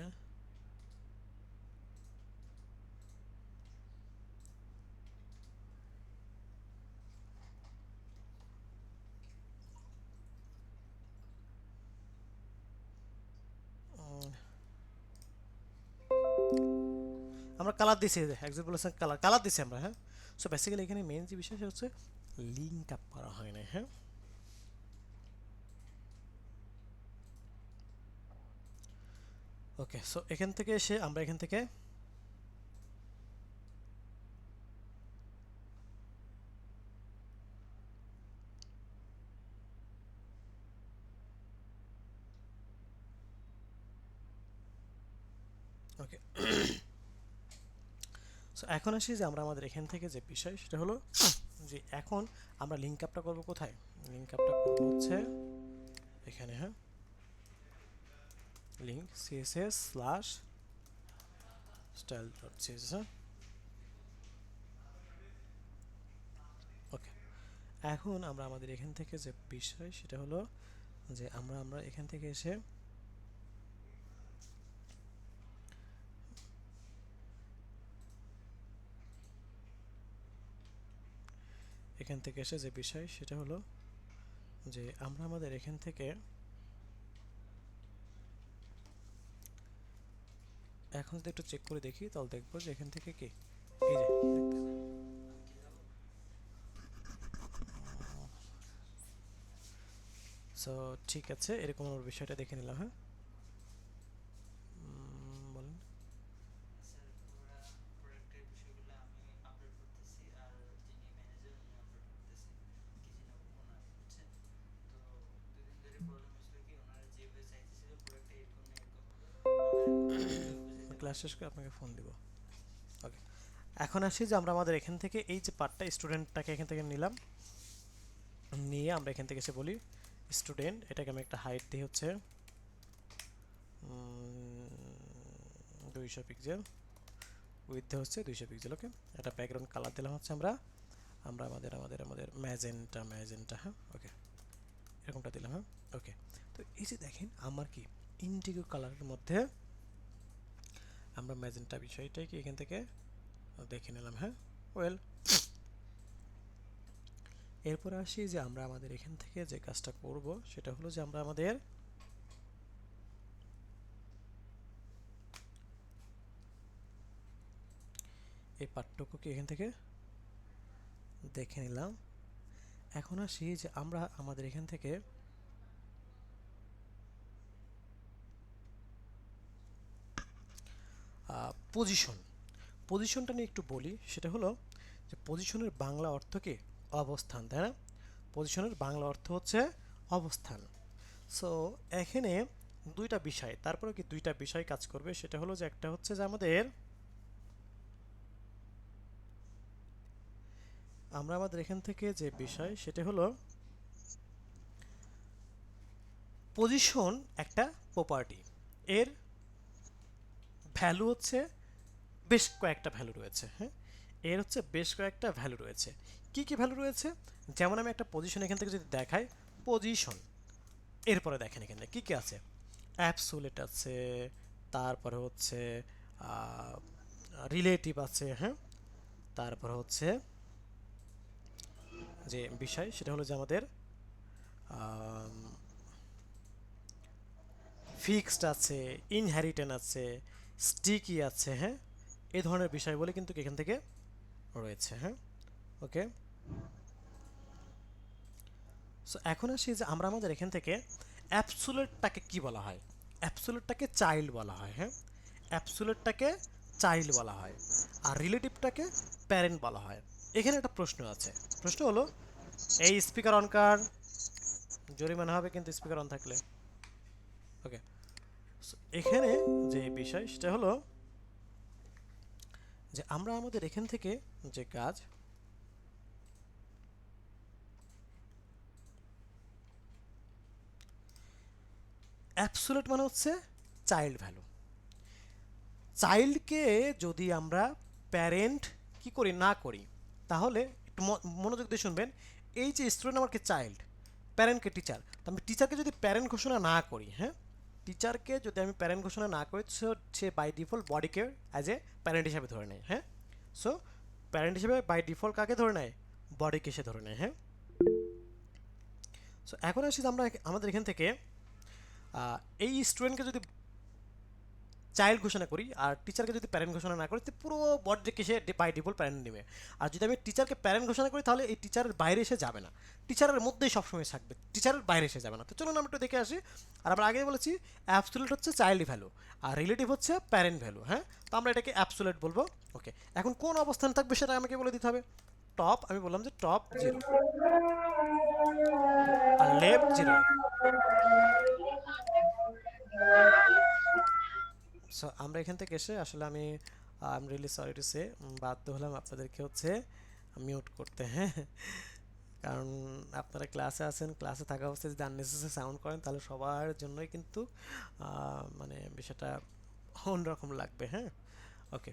আমরা কালার দিছি, একজন বলেছেন কালার কালার দিছি আমরা। হ্যাঁ, সো বেসিক্যালি এখানে মেইন যে বিষয় সেটা হচ্ছে লিঙ্ক আপ করা হয় না। হ্যাঁ, ওকে, সো এখান থেকে এসে আমরা এখান থেকে ওকে, সো এখন আসি যে আমরা আমাদের এখান থেকে যে বিষয় সেটা হলো যে এখন আমরা লিঙ্ক আপটা করবো কোথায়? লিঙ্ক আপটা করবো হচ্ছে এখানে। হ্যাঁ, link CSS slash style dot CSS. হ্যাঁ, ওকে, এখন আমরা আমাদের এখান থেকে যে বিষয় সেটা হলো যে আমরা এখান থেকে এসে যে বিষয় সেটা হলো যে আমরা আমাদের এখান থেকে এখন যদি একটু চেক করে দেখি তাহলে দেখবো যে এখান থেকে কি এই যে সো ঠিক আছে, এরকম আমার বিষয়টা দেখে নিলাম। হ্যাঁ, বলেন। ক্লাস শেষ করে আপনাকে ফোন দিব। ওকে। এখন আসি যে আমরা আমাদের এখান থেকে এই যে পার্টটা স্টুডেন্টটাকে এখান থেকে নিলাম, নিয়ে আমরা এখান থেকে এসে বলি স্টুডেন্ট, এটাকে আমি একটা হাইট দিই হচ্ছে 200 পিক্সেল, উইথ হচ্ছে 200 পিক্সেল। ওকে, এটা ব্যাকগ্রাউন্ড কালার দিলাম হচ্ছে আমরা আমরা আমাদের আমাদের আমাদের ম্যাজেন্টা, হ্যাঁ ওকে, এরকমটা দিলাম। হ্যাঁ ওকে, তো এই যে দেখেন আমার কি ইন্ডিগো কালারের মধ্যে আমরা ম্যাজেন্টা বিষয়টাকে এখান থেকে দেখে নিলাম। হ্যাঁ ওয়েল, এরপর আসি যে আমরা আমাদের এখান থেকে যে কাজটা করব সেটা হলো যে আমরা আমাদের এই পাঠ্যক্রমকে এখান থেকে দেখে নিলাম। এখন আসি যে আমরা আমাদের এখান থেকে পজিশনটা নিয়ে একটু বলি। সেটা হলো যে পজিশনের বাংলা অর্থ কি? অবস্থান, তাই না? পজিশনের বাংলা অর্থ হচ্ছে অবস্থান। সো এখানে দুইটা বিষয়, তারপরে কি দুইটা বিষয় কাজ করবে। সেটা হলো যে একটা হচ্ছে যে আমরা আমাদের এখান থেকে যে বিষয় সেটা হলো পজিশন একটা প্রপার্টি, এর ভ্যালু হচ্ছে বেশ কয়েকটা ভ্যালু রয়েছে। হ্যাঁ, এর হচ্ছে বেশ কয়েকটা ভ্যালু রয়েছে। কি কি ভ্যালু রয়েছে? যেমন আমি একটা পজিশন এখান থেকে যদি দেখাই, পজিশন, এরপরে দেখেন এখানে কি কি আছে। অ্যাবসোলিউট আছে, তারপরে হচ্ছে রিলেটিভ আছে, হ্যাঁ, তারপরে হচ্ছে যে বিষয় সেটা হলো যে আমাদের ফিক্সড আছে, ইনহেরিটেন্স আছে, স্টিকি আছে, হ্যাঁ, এই ধরনের বিষয়গুলো কিন্তু এখান থেকে রয়েছে। হ্যাঁ ওকে, সো এখন আসি যে আমরা আমাদের এখান থেকে অ্যাবসোলিউটটাকে কি বলা হয়? অ্যাবসোলিউটটাকে চাইল্ড বলা হয়। হ্যাঁ, অ্যাবসোলিউটটাকে চাইল্ড বলা হয়, আর রিলেটিভটাকে প্যারেন্ট বলা হয়। এখানে একটা প্রশ্ন আছে। প্রশ্ন হলো, এই স্পিকার অন কার, জরিমানা হবে কিন্তু স্পিকার অন থাকলে। ওকে, এখানে যে বিষয় সেটা হলো যে আমরা আমাদের এখান থেকে যে কাজ, অ্যাবসোলিউট মানে হচ্ছে চাইল্ড ভ্যালু। চাইল্ডকে যদি আমরা প্যারেন্ট কি করি না করি, তাহলে একটু মনোযোগ দিয়ে শুনবেন। এই যে স্টুডেন্ট আমাকে চাইল্ড, প্যারেন্টকে টিচার, তো আমি টিচারকে যদি প্যারেন্ট ঘোষণা না করি, হ্যাঁ, টিচারকে যদি আমি প্যারেন্ট ঘোষণা না করি, সে বাই ডিফল্ট বডিকে অ্যাজ এ প্যারেন্ট হিসাবে ধরে নেয়। হ্যাঁ, সো প্যারেন্ট হিসেবে বাই ডিফল্ট কাকে ধরে নেয়? বডিকে সে ধরে নেয়। হ্যাঁ, সো এখন আসি যে আমরা আমাদের এখান থেকে এই স্টুডেন্টকে যদি চাইল্ড ঘোষণা করি আর টিচারকে যদি প্যারেন্ট ঘোষণা না করি, তো পুরো বডিকে সে বাই ডিফল্ট প্যারেন্ট নেবে। আর যদি আমি টিচারকে প্যারেন্ট ঘোষণা করি, তাহলে এই টিচারের বাইরে এসে যাবে না, টিচারের মধ্যেই সবসময় থাকবে, টিচারের বাইরে এসে যাবে না। তো চলুন আমরা একটু দেখে আসি। আর আমরা আগেই বলেছি অ্যাবসোলিউট হচ্ছে চাইল্ড ভ্যালু আর রিলেটিভ হচ্ছে প্যারেন্ট ভ্যালু। হ্যাঁ, তো আমরা এটাকে অ্যাবসোলিউট বলবো। ওকে, এখন কোন অবস্থান থাকবে সেটা আমাকে বলে দিতে হবে। টপ, আমি বললাম যে টপ 0 আর লেফট 0। সো আমরা এখান থেকে এসে আসলে আমি I am really sorry to say বাধ্য হলাম আপনাদেরকে হচ্ছে মিউট করতে। হ্যাঁ, কারণ আপনারা ক্লাসে আছেন, ক্লাসে থাকা অবস্থায় যদি আননেসেসারি সাউন্ড করেন তাহলে সবার জন্যই কিন্তু মানে বিষয়টা অন্যরকম লাগবে। হ্যাঁ ওকে,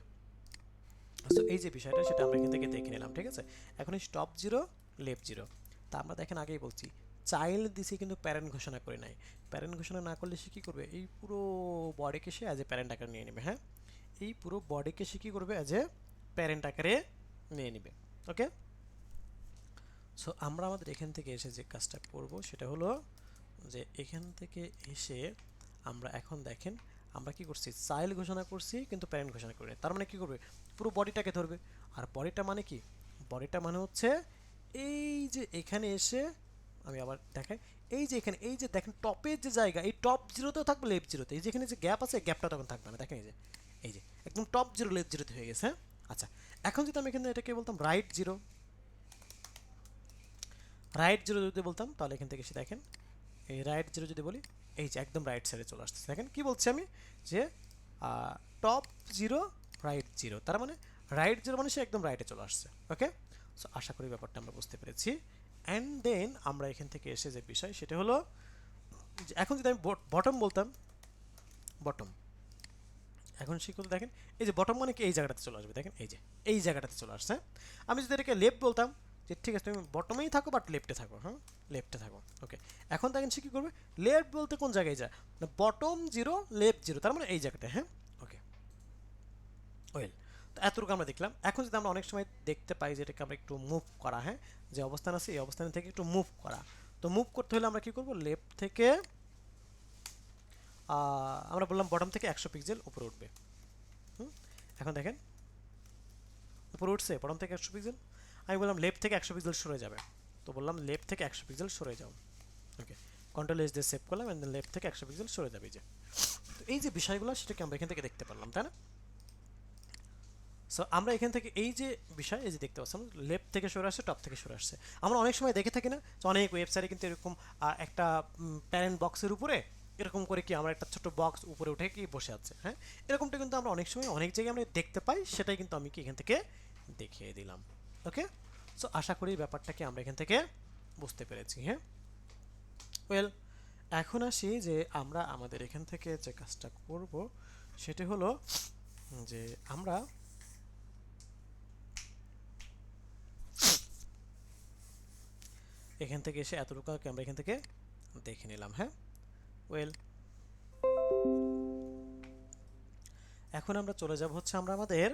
সো এই যে বিষয়টা সেটা আমরা এখান থেকে দেখে নিলাম। ঠিক আছে, এখন এই স্টপ 0 লেফট 0, তা আমরা দেখেন আগেই বলছি চাইল্ড দিছি কিন্তু প্যারেন্ট ঘোষণা করে নাই। প্যারেন্ট ঘোষণা না করলে সে কী করবে? এই পুরো বডিকে সে অ্যাজ এ প্যারেন্ট আকারে নিয়ে নেবে। হ্যাঁ, এই পুরো বডিকে সে কী করবে? অ্যাজ এ প্যারেন্ট আকারে নিয়ে নেবে। ওকে, সো আমরা আমাদের এখান থেকে এসে যে কাজটা করব সেটা হলো যে এখান থেকে এসে আমরা এখন দেখেন আমরা কি করছি, চাইল্ড ঘোষণা করছি কিন্তু প্যারেন্ট ঘোষণা করি না। তার মানে কি করবে? পুরো বডিটাকে ধরবে। আর বডিটা মানে কি? বডিটা মানে হচ্ছে এই যে এখানে এসে আমি আবার দেখাই, এই যে এখানে এই যে দেখেন টপের যে জায়গা, এই টপ 0তেও থাকবে লেফট 0তে, এই যেখানে যে গ্যাপ আছে গ্যাপটা তখন থাকবে না। দেখেন এই যে একদম টপ 0 লেফট 0তে হয়ে গেছে। হ্যাঁ আচ্ছা, এখন যদি আমি এখানে এটাকে বলতাম রাইট 0, রাইট 0 যদি বলতাম তাহলে এখান থেকে এসে দেখেন এই রাইট 0 যদি বলি, এই যে একদম রাইট সাইডে চলে আসছে। দেখেন কি বলছি আমি, যে টপ 0 রাইট 0, তার মানে রাইট 0 মানে সে একদম রাইটে চলে আসছে। ওকে, সো আশা করি ব্যাপারটা আমরা বুঝতে পেরেছি। অ্যান্ড দেন আমরা এখান থেকে এসে যে বিষয় সেটা হলো যে এখন যদি আমি বটম বলতাম, বটম, এখন সে করতে দেখেন এই যে বটম মানে কি এই জায়গাটাতে চলে আসবে, দেখেন এই যে এই জায়গাটাতে চলে আসছে। আমি যদি এটাকে লেফট বলতাম যে ঠিক আছে তুমি বটমেই থাকো বাট লেফটে থাকো, হ্যাঁ লেফটে থাকো। ওকে, এখন দেখেন সে কী করবে, লেফট বলতে কোন জায়গায় যায়, বটম 0 লেফট 0, তার মানে এই জায়গাটা। হ্যাঁ ওকে, ওয়েল, তো এতটুকু আমরা দেখলাম। এখন যদি আমরা অনেক সময় দেখতে পাই যে এটাকে আমরা একটু মুভ করা, হ্যাঁ যে অবস্থান আছে এই অবস্থান থেকে একটু মুভ করা, তো মুভ করতে হলে আমরা কী করবো, লেফট থেকে আমরা বললাম বটম থেকে 100 পিক্সেল উপরে উঠবে। এখন দেখেন উপরে উঠছে বটম থেকে 100 পিক্সেল, আমি বললাম লেফট থেকে 100 পিক্সেল সরে যাবে, তো বললাম লেফট থেকে 100 পিক্সেল সরে যাও। ওকে, কন্ট্রোল এস দিয়ে সেভ করলাম, এন্ড দেন লেফট থেকে 100 পিক্সেল সরে যাবে। যে তো এই যে বিষয়গুলো সেটাকে আমরা এখান থেকে দেখতে পারলাম, তাই না? সো আমরা এখান থেকে এই যে বিষয় এই যে দেখতে পাচ্ছি লেফট থেকে সরে আসছে, টপ থেকে সরে আসছে। আমরা অনেক সময় দেখে থাকি না যে অনেক ওয়েবসাইটে কিন্তু এরকম একটা প্যারেন্ট বক্সের উপরে এরকম করে কি আমরা একটা ছোট বক্স উপরে উঠে কি বসে আছে, হ্যাঁ এরকমটা কিন্তু আমরা অনেক সময় অনেক জায়গায় আমরা দেখতে পাই, সেটাই কিন্তু আমি কি এখান থেকে দেখিয়ে দিলাম। ওকে, সো আশা করি ব্যাপারটাকে আমরা এখান থেকে বুঝতে পেরেছি। হ্যাঁ, ওয়েল, এখন আসি যে আমরা আমাদের এখান থেকে যে কাজটা করব সেটা হলো যে আমরা এখান থেকে এসে এতটুকু আমরা এখান থেকে দেখে নিলাম। হ্যাঁ, ওয়েল, এখন আমরা চলে যাব হচ্ছে আমরা আমাদের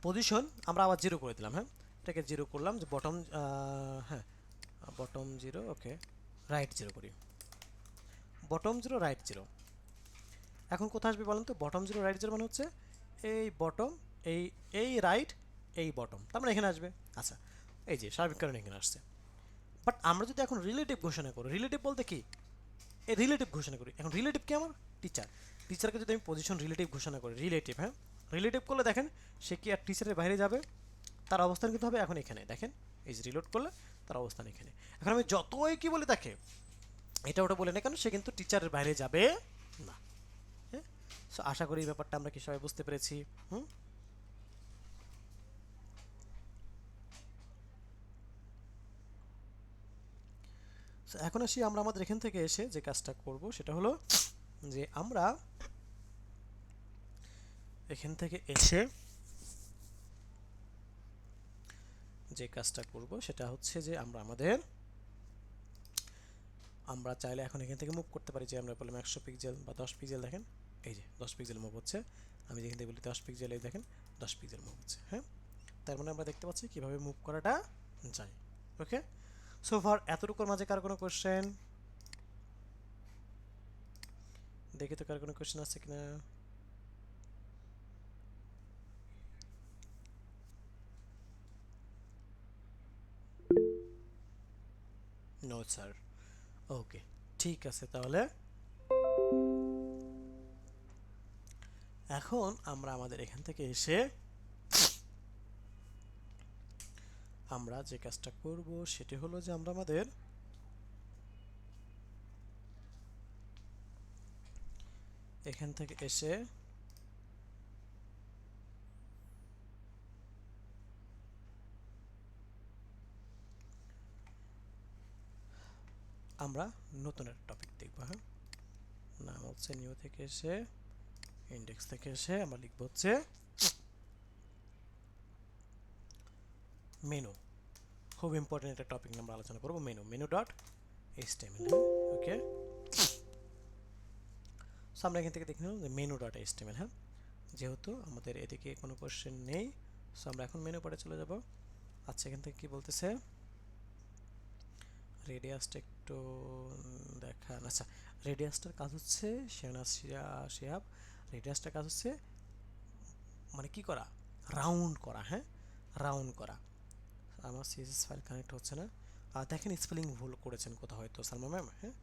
পজিশন আমরা আবার 0 করে দিলাম। হ্যাঁ, এটাকে 0 করলাম যে বটম, হ্যাঁ বটম 0, ওকে রাইট 0 করি, বটম 0 রাইট 0। এখন কোথায় আসবে বলেন তো, বটম 0 রাইট 0 মানে হচ্ছে এই বটম, এই এই রাইট, এই বটম, তার মানে এখানে আসবে। আচ্ছা, এই যে স্বাভাবিক কারণে এখানে আসছে। বাট আমরা যদি এখন রিলেটিভ ঘোষণা করি, রিলেটিভ বলতে কি, এই রিলেটিভ ঘোষণা করি, এখন রিলেটিভ কি আমার টিচার, টিচারকে যদি আমি পজিশন রিলেটিভ ঘোষণা করি, রিলেটিভ, হ্যাঁ রিলেটিভ করলে দেখেন সে কি আর টিচারের বাইরে যাবে, তার অবস্থান কিন্তু হবে এখন এখানে। দেখেন এই যে রিলোড করলে তার অবস্থান এখানে। এখন আমি যতই কি বলে তাকে এটা ওটা বলে না কেন, সে কিন্তু টিচারের বাইরে যাবে না। হ্যাঁ, সো আশা করি এই ব্যাপারটা আমরা কি সবাই বুঝতে পেরেছি। হুম, সো এখন আসি আমরা আমাদের এখান থেকে এসে যে কাজটা করব সেটা হলো যে আমরা এখান থেকে এসে যে কাজটা করব সেটা হচ্ছে যে আমরা চাইলে এখন এখান থেকে মুভ করতে পারি, যে আমরা বললাম 100 পিক্সেল বা 10 পিক্সেল, দেখেন এই যে 10 পিক্সেল মুভ হচ্ছে। আমি যেখান থেকে বলি 10 পিক্সেল, এই দেখেন 10 পিক্সেল মুভ হচ্ছে। হ্যাঁ, তার মানে আমরা দেখতে পাচ্ছি কীভাবে মুভ করাটা যায়। ওকে, সো ফার এতটুকুর মাঝে কার কোনো কোশ্চেন, দেখি তো কার কোনো কোশ্চেন আছে কিনা। No sir. ওকে, ঠিক আছে, তাহলে এখন আমরা আমাদের এখান থেকে এসে আমরা যে কাজটা করব সেটি হলো যে আমরা আমাদের এখান থেকে এসে আমরা নতুন একটা টপিক দেখব। হ্যাঁ, নাম হচ্ছে নিউ থেকে এসে ইন্ডেক্স থেকে এসে আমরা লিখব হচ্ছে মেনু। খুব ইম্পর্টেন্ট একটা টপিক নিয়ে আমরা আলোচনা করব, মেনু, মেনু ডট এইচটিএমএল। ওকে, সো আমরা এখান থেকে দেখে নিলাম যে মেনু ডট এইচটিএমএল। হ্যাঁ, যেহেতু আমাদের এদিকে কোনো কোশ্চেন নেই, সো আমরা এখন মেনু পরে চলে যাব। আচ্ছা, এখান থেকে কি বলতেছে, রেডিয়াসটা একটু দেখান। আচ্ছা, রেডিয়াসটার কাজ হচ্ছে শিহাব, রেডিয়াসটার কাজ হচ্ছে মানে কি করা, রাউন্ড করা। হ্যাঁ, রাউন্ড করা। আমার সিএসএস ফাইল কানেক্ট হচ্ছে না, আর দেখেন স্পেলিং ভুল করেছেন কোথাও হয়তো সালমা ম্যাম। হ্যাঁ,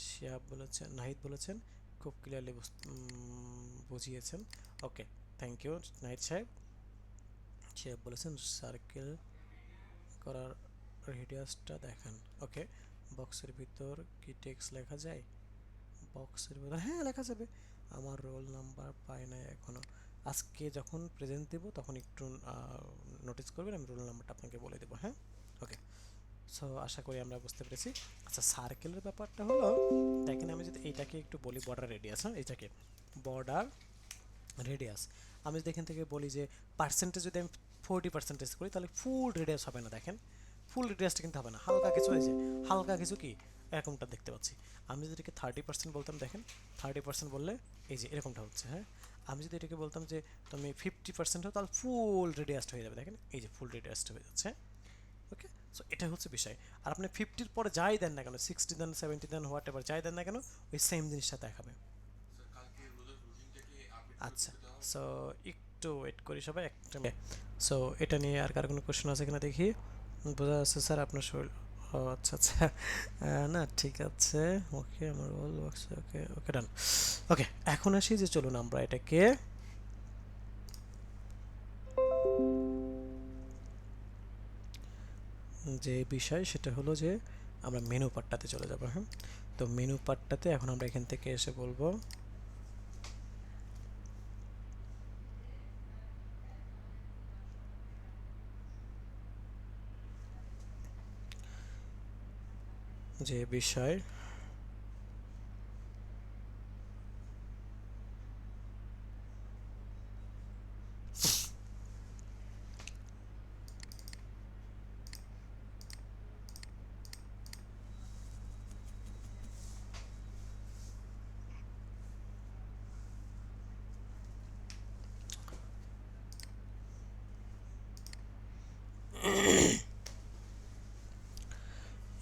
শিহাব বলেছেন, নাহিদ বলেছেন খুব ক্লিয়ারলি বুঝিয়েছেন। ওকে, থ্যাংক ইউ নাহিদ সাহেব। শিহাব বলেছেন সার্কেল করার রেডিয়াসটা দেখান। ওকে, বক্সের ভিতর কি টেক্সট লেখা যায়, বক্সের ভিতর হ্যাঁ লেখা যাবে। আমার রোল নাম্বার পাই নাই এখনো। আজকে যখন প্রেজেন্ট দেব তখন একটু নোটিস করবেন, আমি রোল নাম্বারটা আপনাকে বলে দেবো। হ্যাঁ, ওকে। সো আশা করি আমরা বুঝতে পেরেছি। আচ্ছা, সার্কেলের ব্যাপারটা হলো, দেখেন আমি যদি এইটাকে একটু বলি বর্ডার রেডিয়াস, হ্যাঁ এইটাকে বর্ডার রেডিয়াস, আমি যদি এখান থেকে বলি যে পার্সেন্টেজ যদি আমি 40% করি তাহলে ফুল রেডিয়াস হবে না। দেখেন ফুল রেডিয়াসটা কিন্তু হবে না, হালকা কিছু হয়েছে, হালকা কিছু কি এরকমটা দেখতে পাচ্ছি। আমি যদি এটাকে 30% বলতাম, দেখেন 30% বললে এই যে এরকমটা হচ্ছে। হ্যাঁ, আমি যদি এটাকে বলতাম যে তুমি 50% হো তাহলে ফুল রেডিয়াসটা হয়ে যাবে, দেখেন এই যে ফুল রেডিয়াসটা হয়ে যাচ্ছে। ওকে, সো এটা হচ্ছে বিষয়। আর আপনি 50-র পরে যাই দেন না কেন, 60 দেন, 70 দেন, হোয়াট এভার যাই দেন না কেন, ওই সেম জিনিসটা দেখাবে। আচ্ছা, সো একটু ওয়েট করি সবাই একটা। সো এটা নিয়ে আর কার কোনো কোশ্চেন আছে কিনা দেখি। বোঝা যাচ্ছে স্যার আপনার শরীর, ও আচ্ছা আচ্ছা, না ঠিক আছে, ওকে আমার অল বক্স, ওকে ওকে ডান। ওকে, এখন আসি যে চলুন আমরা এটাকে যে বিষয় সেটা হলো যে আমরা মেনু পার্টটাতে চলে যাব। হ্যাঁ, তো মেনু পার্টটাতে এখন আমরা এখান থেকে এসে বলবো যে বিষয়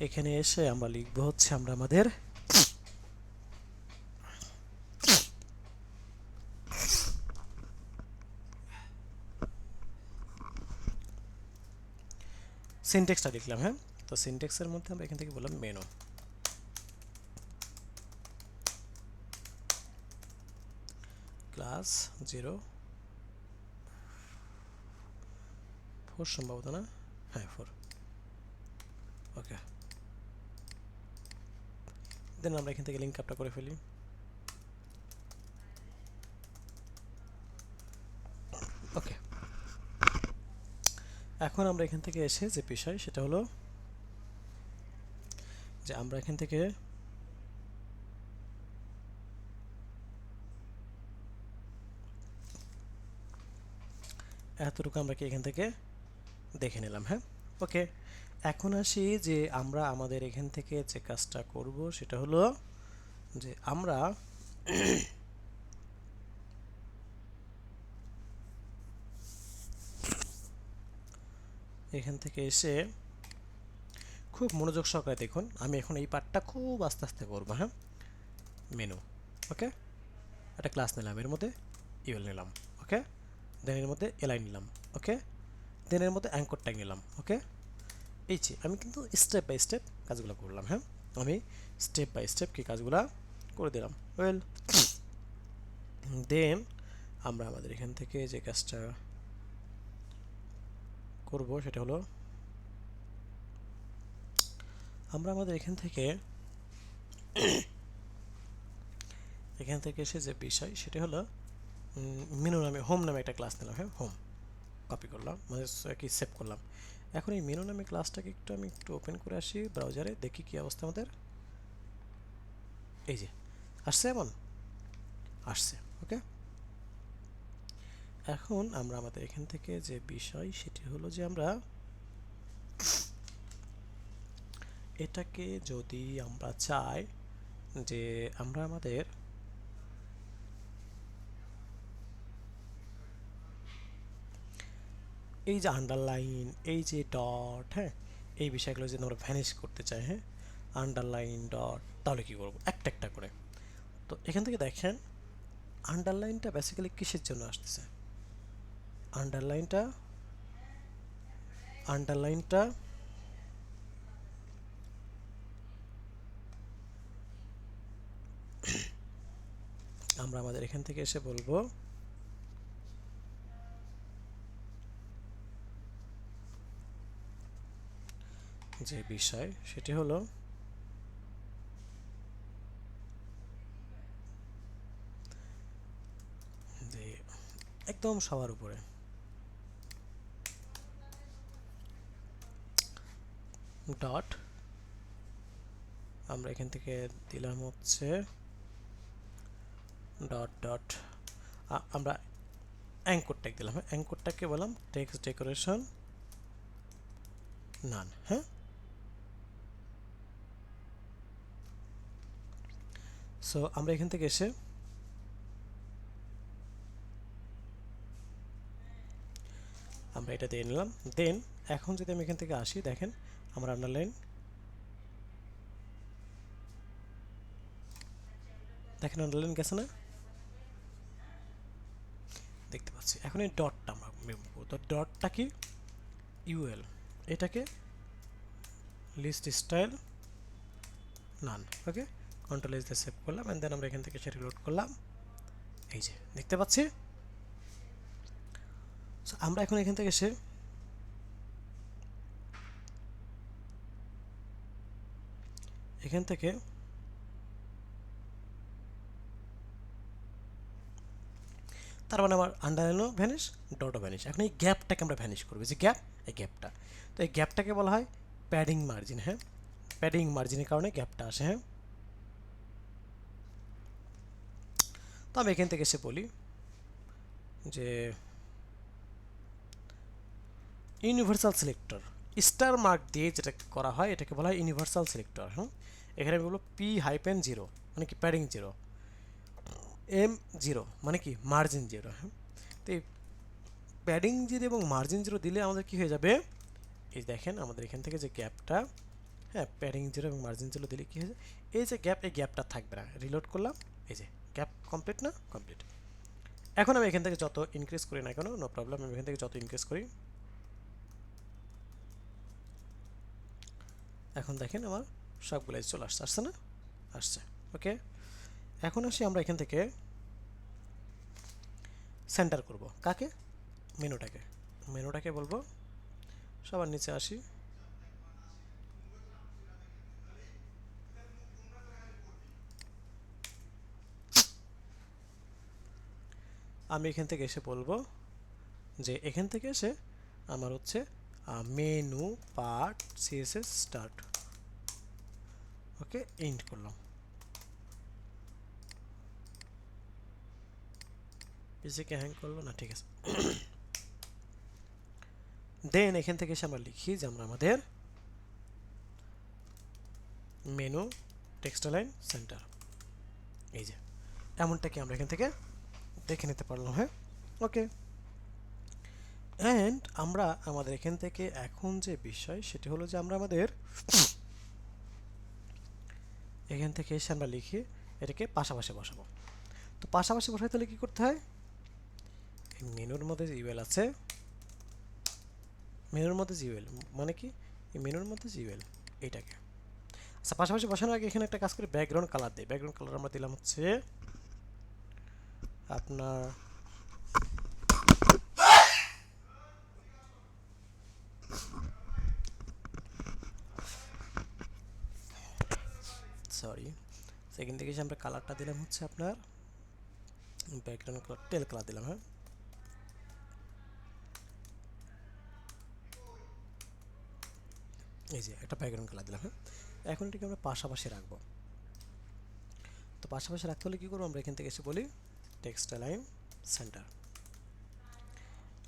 এখানে এসে আমরা লিখবো হচ্ছে আমরা আমাদের সিনটেক্সটা লিখলাম। হ্যাঁ, তো সিনটেক্সের মধ্যে আমরা এখান থেকে বললাম মেনু ক্লাস 0 4 সম্ভবত, না হ্যাঁ 4। ওকে, দেন আমরা এখান থেকে লিঙ্ক আপটা করে ফেলি। ওকে, এখন আমরা এখান থেকে এসে যে বিষয় সেটা হলো যে আমরা এখান থেকে এতটুকু আমরা কি এখান থেকে দেখে নিলাম। হ্যাঁ, ওকে, এখন আসি যে আমরা আমাদের এখান থেকে যে কাজটা করব সেটা হলো যে আমরা এখান থেকে এসে খুব মনোযোগ সহকারে দেখুন, আমি এখন এই পার্টটা খুব আস্তে আস্তে করবো। হ্যাঁ, মেনু, ওকে, একটা ক্লাস নিলাম, এর মধ্যে ইউএল নিলাম, ওকে, দেন এর মধ্যে এলআই নিলাম, ওকে, দেন এর মধ্যে অ্যাঙ্কর ট্যাগ নিলাম, ওকে। এই যে আমি কিন্তু স্টেপ বাই স্টেপ কাজগুলো করলাম। হ্যাঁ, আমি স্টেপ বাই স্টেপ কি কাজগুলো করে দিলাম। ওয়েল, দেন আমরা আমাদের এখান থেকে যে কাজটা করব সেটা হলো আমরা আমাদের এখান থেকে এসে যে বিষয় সেটা হলো মেনু নামে হোম নামে একটা ক্লাস নিলাম। হ্যাঁ, হোম কপি করলাম, মানে কি সেভ করলাম। এখন এই মেনু নামে ক্লাসটাকে আমি একটু ওপেন করে আসি ব্রাউজারে, দেখি কি অবস্থা আমাদের। এই যে আসছে, এমন আসছে। ওকে, এখন আমরা আমাদের এখান থেকে যে বিষয় সেটি হলো যে আমরা এটাকে যদি আমরা চাই যে আমরা আমাদের এই যে আন্ডারলাইন, এই যে ডট, হ্যাঁ এই বিষয়গুলো যদি আমরা ভ্যানিশ করতে চাই, হ্যাঁ আন্ডারলাইন ডট, তাহলে কি করব একটা একটা করে। তো এখান থেকে দেখেন আন্ডারলাইনটা বেসিক্যালি কিসের জন্য আসতেছে। আন্ডারলাইনটা আন্ডারলাইনটা আমরা আমাদের এখান থেকে এসে বলবো যে বিষয় সেটি হলো একদম সবার উপরে। ডট আমরা এখান থেকে দিলাম হচ্ছে ডট ডট আমরা অ্যাঙ্কর ট্যাগ দিলাম। হ্যাঁ, অ্যাঙ্কর ট্যাগকে বললাম টেক্সট ডেকোরেশন নান। হ্যাঁ, সো আমরা এখান থেকে এসে আমরা এটা দিয়ে নিলাম। দেন এখন যদি আমি এখান থেকে আসি, দেখেন আমার আন্ডারলাইন, দেখেন আন্ডারলাইন গেছে না, দেখতে পাচ্ছি। এখন এই ডটটা আমরা ব্যবহার করব। তো ডটটা কি, ইউএল, এটাকে লিস্ট স্টাইল নান। ওকে, কন্ট্রোল এস দিয়ে সেভ করলাম এন্ড দেন আমরা এখান থেকে সেটা রিলোড করলাম। এই যে দেখতে পাচ্ছি। সো আমরা এখন এখান থেকে এসে এখান থেকে তার মানে আমার আন্ডারলাইনও ভ্যানিশ, ডটও ভ্যানিশ। এখন এই গ্যাপটাকে আমরা ভ্যানিশ করবো, যে গ্যাপ, এই গ্যাপটা। তো এই গ্যাপটাকে বলা হয় প্যাডিং মার্জিন। হ্যাঁ, প্যাডিং মার্জিনের কারণে গ্যাপটা আসে। হ্যাঁ, তো আমি এখান থেকে এসে বলি যে ইউনিভার্সাল সিলেক্টর স্টার মার্ক দিয়ে যেটা করা হয় এটাকে বলা হয় ইউনিভার্সাল সিলেক্টর। হ্যাঁ, এখানে আমি বলবো P-0 মানে কি প্যাডিং 0, M0 মানে কি মার্জিন 0। হ্যাঁ, তো এই প্যাডিং 0 এবং মার্জিন 0 দিলে আমাদের কি হয়ে যাবে, এই দেখেন আমাদের এখান থেকে যে গ্যাপটা, হ্যাঁ প্যাডিং 0 এবং মার্জিন 0 দিলে কি হয়ে যায়, এই যে গ্যাপ, এই গ্যাপটা থাকবে না। রিলোড করলাম, এই যে গ্যাপ কমপ্লিট না, কমপ্লিট। এখন আমি এখান থেকে যত ইনক্রিজ করি না কেন, নো প্রবলেম, আমি এখান থেকে যত ইনক্রিজ করি, এখন দেখেন আমার সবগুলাই চলে আসছে, আসছে না, আসছে। ওকে, এখন আসি আমরা এখান থেকে সেন্টার করব কাকে, মেনুটাকে। মেনুটাকে বলবো সবার নিচে আসি, আমি এখান থেকে এসে বলবো যে এখান থেকে এসে আমার হচ্ছে menu part CSS start. Okay, end করলাম। পিসিকে হ্যাং করলো না, ঠিক আছে। দেন এখান থেকে এসে আমরা লিখি যে আমরা আমাদের মেনু টেক্সট লাইন সেন্টার, এই যে এমনটাকে আমরা এখান থেকে দেখে নিতে পারলাম। হ্যাঁ, ওকে। অ্যান্ড আমরা আমাদের এখান থেকে এখন যে বিষয় সেটি হলো যে আমরা আমাদের এখান থেকে এসে আমরা লিখি এটাকে পাশাপাশি বসাবো। তো পাশাপাশি বসাইতে হলে কী করতে হয়, এই মেনুর মধ্যে যে ইউএল আছে, মেনুর মধ্যে জিওএল মানে কি, এই মেনুর মধ্যে জিওএল এইটাকে। আচ্ছা, পাশাপাশি বসানোর আগে এখানে একটা কাজ করে ব্যাকগ্রাউন্ড কালার দিই। ব্যাকগ্রাউন্ড কালার আমরা দিলাম হচ্ছে আপনার সরি, সেখান থেকে এসে আমরা কালারটা দিলাম হচ্ছে আপনার ব্যাকগ্রাউন্ড কালার, টেল কালার দিলাম। হ্যাঁ, এই যে একটা ব্যাকগ্রাউন্ড কালার দিলাম। হ্যাঁ, এখন এটাকে আমরা পাশাপাশি রাখবো। তো পাশাপাশি রাখতে হলে কী করবো, আমরা এখান থেকে এসে বলি টেক্সট অ্যালাইন সেন্টার।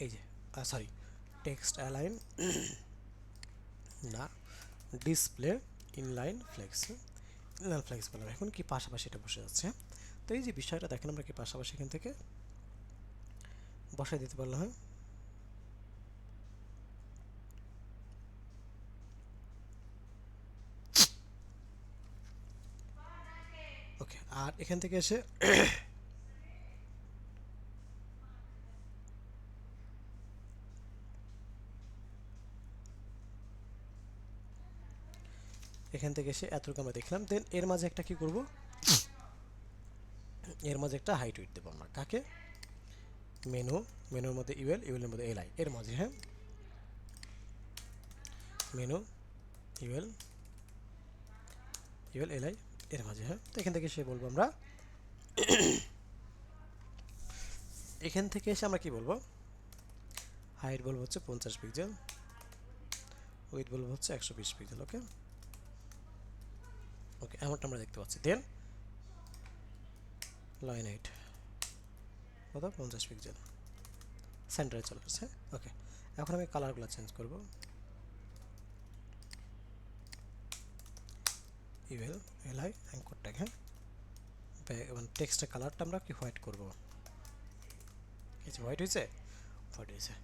এই যে সরি, টেক্সট অ্যালাইন না, display inline flex, inline flex বললাম। এখন কি পাশাপাশি এটা বসে যাচ্ছে। তো এই যে বিষয়টা দেখেন আমরা কি পাশাপাশি এখান থেকে বসাই দিতে পারলাম। হ্যাঁ, ওকে। আর এখান থেকে এসে এখান থেকে এসে এতটুকু আমরা দেখলাম। দেন এর মাঝে একটা কি করব, এর মাঝে একটা হাইট উইথ দেবো আমরা কাকে, মেনু, মেনুর মধ্যে ইউএল, ইউএলের মধ্যে এলআই, এর মাঝে। হ্যাঁ, মেনু ইউএল, ইউএল এলআই এর মাঝে। হ্যাঁ, তো এখান থেকে সে বলবো আমরা এখান থেকে এসে আমরা কি বলবো, হাইট বলবো হচ্ছে 50 পিক্সেল, উইথ বলবো হচ্ছে 120 পিক্সেল। ওকে ওকে, এমনটা আমরা দেখতে পাচ্ছি। দেন লাইন হাইট কত, 50 পিক্সেল, সেন্টারে চলে আসছে। ওকে, এখন আমি কালারগুলো চেঞ্জ করব। ইভেল এলআই অ্যাঙ্কর ট্যাগ, হ্যাঁ, মানে টেক্সটের কালারটা আমরা কি হোয়াইট করব। এই যে হোয়াইট হয়েছে, হোয়াইট হয়েছে।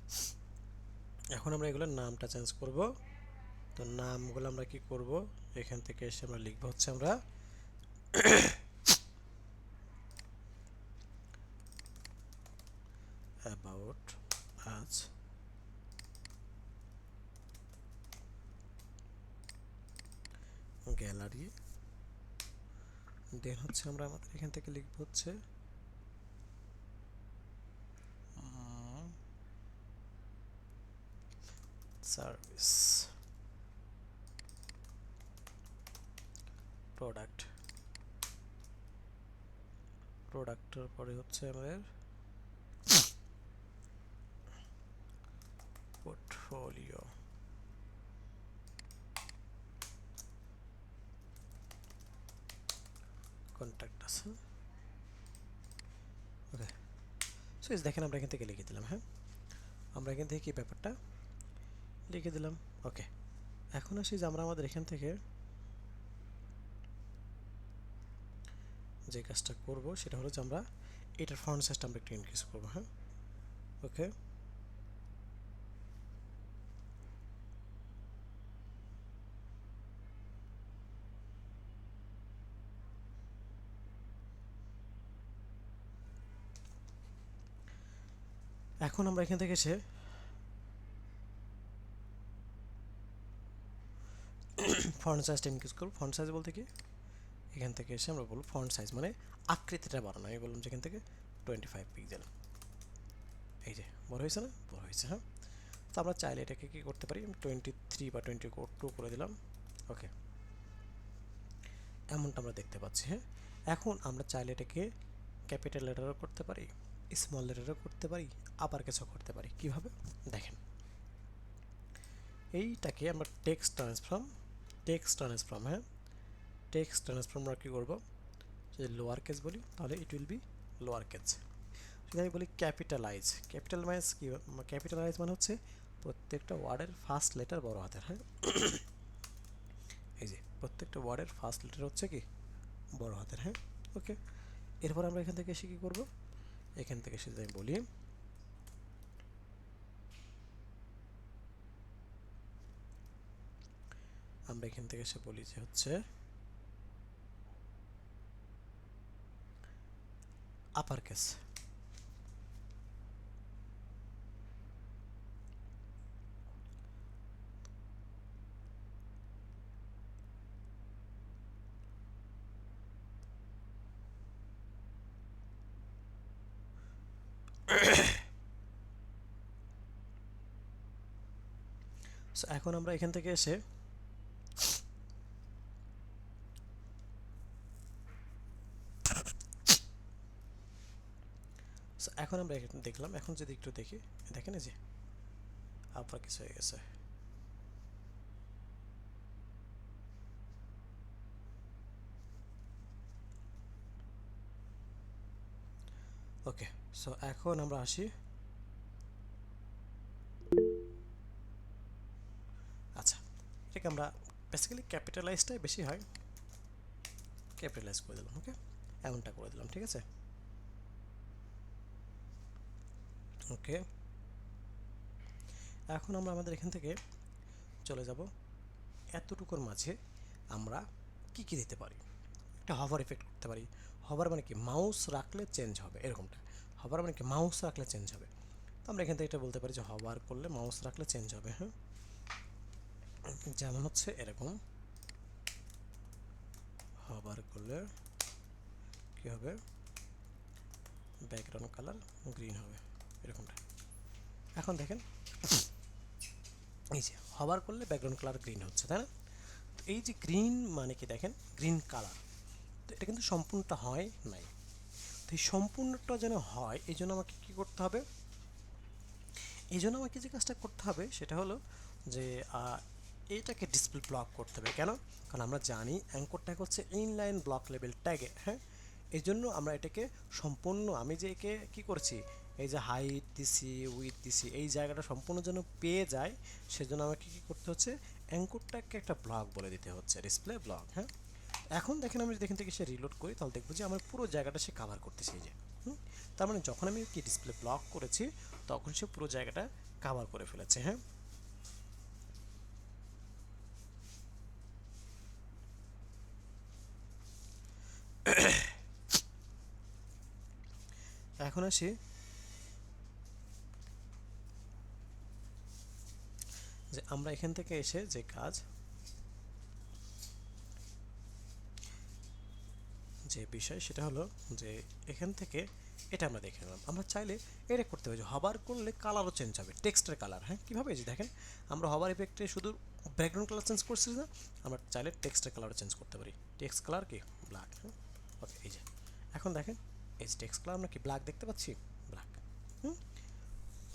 এখন আমরা এগুলোর নামটা চেঞ্জ করব। তো নামগুলো আমরা কি করব, এখান থেকে এসে আমরা লিখবো হচ্ছে আমরা অ্যাবাউট আজ, গ্যালারি। দেন হচ্ছে আমরা আমাদের এখান থেকে লিখবো হচ্ছে সার্ভিস, প্রোডাক্ট, প্রোডাক্টের পরে হচ্ছে আমাদের পোর্টফোলিও, কন্ট্যাক্ট আছে। ওকে, সো দেখেন আমরা এখান থেকে লিখে দিলাম। হ্যাঁ, আমরা এখান থেকে কি ব্যাপারটা লিখে দিলাম। ওকে, এখন আসি যে আমরা আমাদের এখান থেকে যে কাজটা করব সেটা হলো যে আমরা এটার ফন্ট সাইজটা আমরা একটু ইনক্রিজ করবো। হ্যাঁ, ওকে, এখন আমরা এখান থেকে এসে ফন্ট সাইজটা ইনক্রিজ করব। ফন্ট সাইজ বলতে কি, এখান থেকে এসে আমরা বলবো ফন্ট সাইজ মানে আকৃতিটা বাড়ানো। আমি বললাম যেখান থেকে 25 পিক্সেল। এই যে বড় হয়েছে না, বড় হয়েছে। হ্যাঁ, তো আমরা চাইলে এটাকে কি করতে পারি, 23 বা 22 করে দিলাম। ওকে, এমনটা আমরা দেখতে পাচ্ছি। হ্যাঁ, এখন আমরা চাইলে এটাকে ক্যাপিটাল লেটারও করতে পারি, স্মল লেটারও করতে পারি, আবার কিছু করতে পারি। কিভাবে দেখেন, এইটাকে আমরা টেক্সট ট্রান্সফর্ম, হ্যাঁ, টেক্সট ট্রান্সফর্ম আমরা কী করবো, যদি লোয়ার কেস বলি তাহলে it will be lower case. যদি আমি বলি ক্যাপিটালাইজ মানে হচ্ছে প্রত্যেকটা ওয়ার্ডের ফার্স্ট লেটার বড় হাতের। হ্যাঁ, এই যে প্রত্যেকটা ওয়ার্ডের ফার্স্ট লেটার হচ্ছে কি বড় হাতের। হ্যাঁ, ওকে, এরপর আমরা এখান থেকে এসে কী করবো, এখান থেকে এসে আমি বলি আমরা এখান থেকে এসে বলি যে হচ্ছে আপার কেস। সো এখন আমরা এখান থেকে এসে এখন আমরা দেখলাম, এখন যদি একটু দেখি, দেখেন এই যে আপার কেস হয়ে গেছে। ওকে, সো এখন আমরা আসি, আচ্ছা এটাকে আমরা বেসিক্যালি ক্যাপিটালাইজটাই বেশি হয়, ক্যাপিটালাইজ করে দিলাম। ওকে, এমনটা করে দিলাম, ঠিক আছে। ওকে, এখন আমরা আমাদের এখান থেকে চলে যাব এতটুকুর মাঝে আমরা কি কি দিতে পারি। একটা হভার এফেক্ট করতে পারি। হভার মানে কি, মাউস রাখলে চেঞ্জ হবে, এরকমটা। হভার মানে কি, মাউস রাখলে চেঞ্জ হবে। তো আমরা এখান থেকে এটা বলতে পারি যে হভার করলে মাউস রাখলে চেঞ্জ হবে। হ্যাঁ, যেমন হচ্ছে এরকম, হভার করলে কি হবে, ব্যাকগ্রাউন্ড কালার গ্রিন হবে, এরকমটা। এখন দেখেন এই যে হভার করলে ব্যাকগ্রাউন্ড কালার গ্রিন হচ্ছে, তাই না। তো এই যে গ্রিন মানে কি, দেখেন গ্রিন কালার, তো এটা কিন্তু সম্পূর্ণটা হয় নাই। তো এই সম্পূর্ণটা যেন হয় এই জন্য আমাকে কী করতে হবে, এই জন্য আমাকে যে কাজটা করতে হবে সেটা হলো যে এইটাকে ডিসপ্লে ব্লক করতে হবে। কেন? কারণ আমরা জানি অ্যাঙ্কর ট্যাগ হচ্ছে ইনলাইন ব্লক লেভেল ট্যাগে, হ্যাঁ। এই জন্য আমরা এটাকে সম্পূর্ণ, আমি যে একে কী করছি, এই যে হাইট দিছি উইথ দিছি এই জায়গাটা সম্পূর্ণ যেন পেয়ে যায় সেজন্য আমাকে কী করতে হচ্ছে, অ্যাঙ্কর ট্যাগকে একটা ব্লক বলে দিতে হচ্ছে, ডিসপ্লে ব্লক, হ্যাঁ। এখন দেখেন আমি যদি এখান থেকে সে রিলোড করি তাহলে দেখবো যে আমার পুরো জায়গাটা সে কাভার করতেছে, এই যে তার মানে যখন আমি কি ডিসপ্লে ব্লক করেছি তখন সে পুরো জায়গাটা কাভার করে ফেলেছে, হ্যাঁ। এখন আসি যে আমরা এখান থেকে এসে যে কাজ, যে বিষয় সেটা হলো যে এখান থেকে এটা আমরা দেখে নিলাম। আমরা চাইলে এটা করতে পারি, হবার করলে কালারও চেঞ্জ হবে, টেক্সটের কালার, হ্যাঁ। কীভাবে? যে দেখেন আমরা হবার ইফেক্টে শুধু ব্যাকগ্রাউন্ড কালার চেঞ্জ করছি না, আমরা চাইলে টেক্সটের কালারও চেঞ্জ করতে পারি। টেক্সট কালার কি ব্ল্যাক, হ্যাঁ। ওকে, এই যে এখন দেখেন এই যে টেক্সট কালার আমরা কি ব্ল্যাক দেখতে পাচ্ছি, ব্ল্যাক।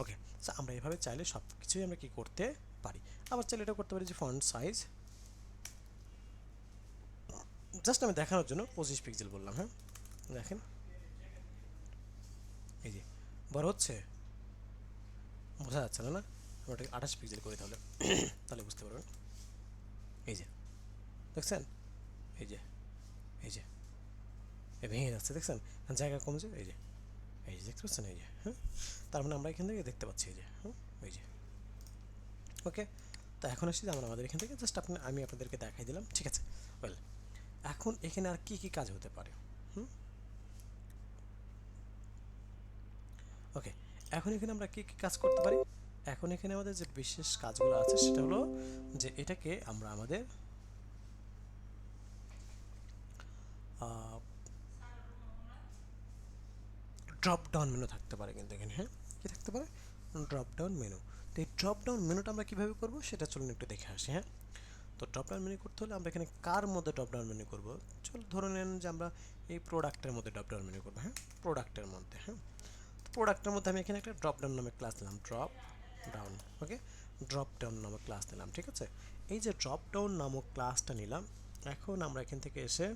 ওকে, সো আমরা এভাবে চাইলে সব কিছুই আমরা কি করতে পারি। আবার চাইলে এটা করতে পারি যে ফন্ট সাইজ, জাস্ট আমি দেখানোর জন্য 25 পিক্সেল বললাম, হ্যাঁ। দেখেন এই যে বড় হচ্ছে, বোঝা যাচ্ছে না, না? আমরা ওটাকে 28 পিক্সেল করি তাহলে তাহলে বুঝতে পারবেন। এই যে দেখছেন, এই যে এই যে ভেঙে যাচ্ছে, দেখছেন জায়গা কমছে, এই যে দেখতে পাচ্ছেন, এই যে, হ্যাঁ। তার মানে আমরা এখান থেকে দেখতে পাচ্ছি, এই যে, হ্যাঁ, এই যে। ওকে, তো এখন আসছি যে আমরা আমাদের এখান থেকে জাস্ট আমি আপনাদেরকে দেখাই দিলাম, ঠিক আছে। ওয়েল, এখন এখানে আর কি কি কাজ হতে পারে, ওকে। এখন এখানে আমরা কি কি কাজ করতে পারি, এখন এখানে আমাদের যে বিশেষ কাজগুলো আছে সেটা হলো যে এটাকে আমরা আমাদের ড্রপ ডাউন মেনু থাকতে পারে কিন্তু এখানে, হ্যাঁ। কি থাকতে পারে? Drop down menu. তো এই ড্রপ ডাউন মেনুটা আমরা কীভাবে করবো সেটা চলুন একটু দেখে আসি, হ্যাঁ। তো ড্রপ ডাউন মেনু করতে হলে আমরা এখানে কার মধ্যে ড্রপ ডাউন মেনু করবো, চল ধরে নেন যে আমরা এই প্রোডাক্টের মধ্যে ড্রপ ডাউন মেনু করবো, হ্যাঁ। প্রোডাক্টের মধ্যে, হ্যাঁ। প্রোডাক্টের মধ্যে আমি এখানে একটা ড্রপ ডাউন নামে ক্লাস দিলাম, ড্রপ ডাউন, ওকে। ড্রপ ডাউন নামক ক্লাস দিলাম, ঠিক আছে। এই যে ড্রপ ডাউন নামক ক্লাসটা নিলাম, এখন আমরা এখান থেকে এসে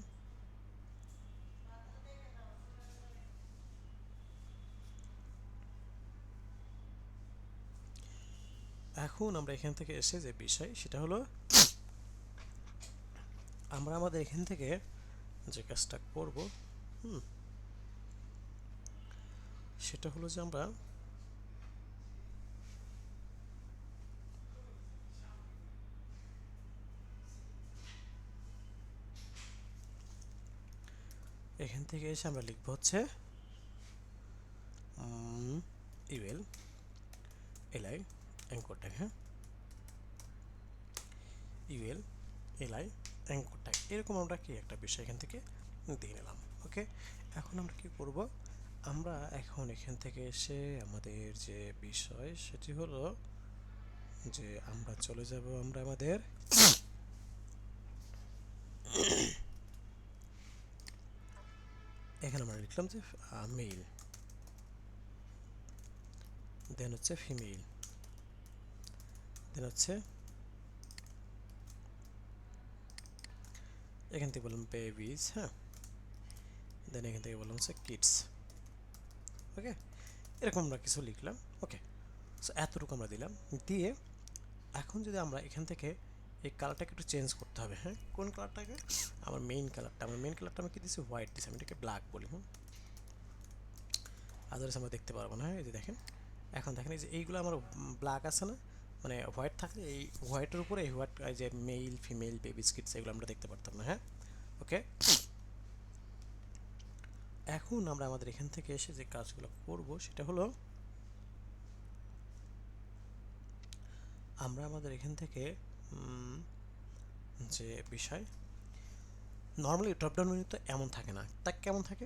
যে বিষয় সেটা হলো আমরা আমাদের এখান থেকে যে কাজটা করব, সেটা হলো যে আমরা এখান থেকে এসে আমরা লিখব হচ্ছে ইউএল এলআই অ্যাঙ্কর ট্যাগ, হ্যাঁ। ইউএল এলআই অ্যাঙ্কর ট্যাগ, এরকম আমরা কি একটা বিষয় এখান থেকে দিয়ে নিলাম, ওকে। এখন আমরা কি করব, আমরা এখন এখান থেকে এসে আমাদের যে বিষয় সেটি হলো যে আমরা চলে যাব আমরা আমাদের এখানে আমরা লিখলাম যে মেল, দেন হচ্ছে ফিমেল, দেন হচ্ছে এখান থেকে বললাম বেবিজ, হ্যাঁ। দেন এখান থেকে বললাম হচ্ছে কিডস, ওকে। এরকম আমরা কিছু লিখলাম, ওকে। সো এতটুকু আমরা দিলাম, দিয়ে এখন যদি আমরা এখান থেকে এই কালারটাকে একটু চেঞ্জ করতে হবে, হ্যাঁ। কোন কালারটাকে? আমার মেইন কালারটা আমি কি দিচ্ছি, হোয়াইট দিচ্ছি, আমি এটাকে ব্ল্যাক বলি, আদার্স আমরা দেখতে পারবো না, হ্যাঁ। এই যে দেখেন, এখন দেখেন এই যে এইগুলো আমার ব্ল্যাক আছে না, মানে হোয়াইট থাকলে এই হোয়াইটের উপরে এই হোয়াইট এই যে মেল ফিমেল বেবি কিডস এগুলো আমরা দেখতে পারতাম না, হ্যাঁ। ওকে, এখন আমরা আমাদের এখান থেকে এসে যে কাজগুলো করব সেটা হলো আমরা আমাদের এখান থেকে যে বিষয় নর্মালি ড্রপডাউন মেনু তো এমন থাকে না, তা কেমন থাকে?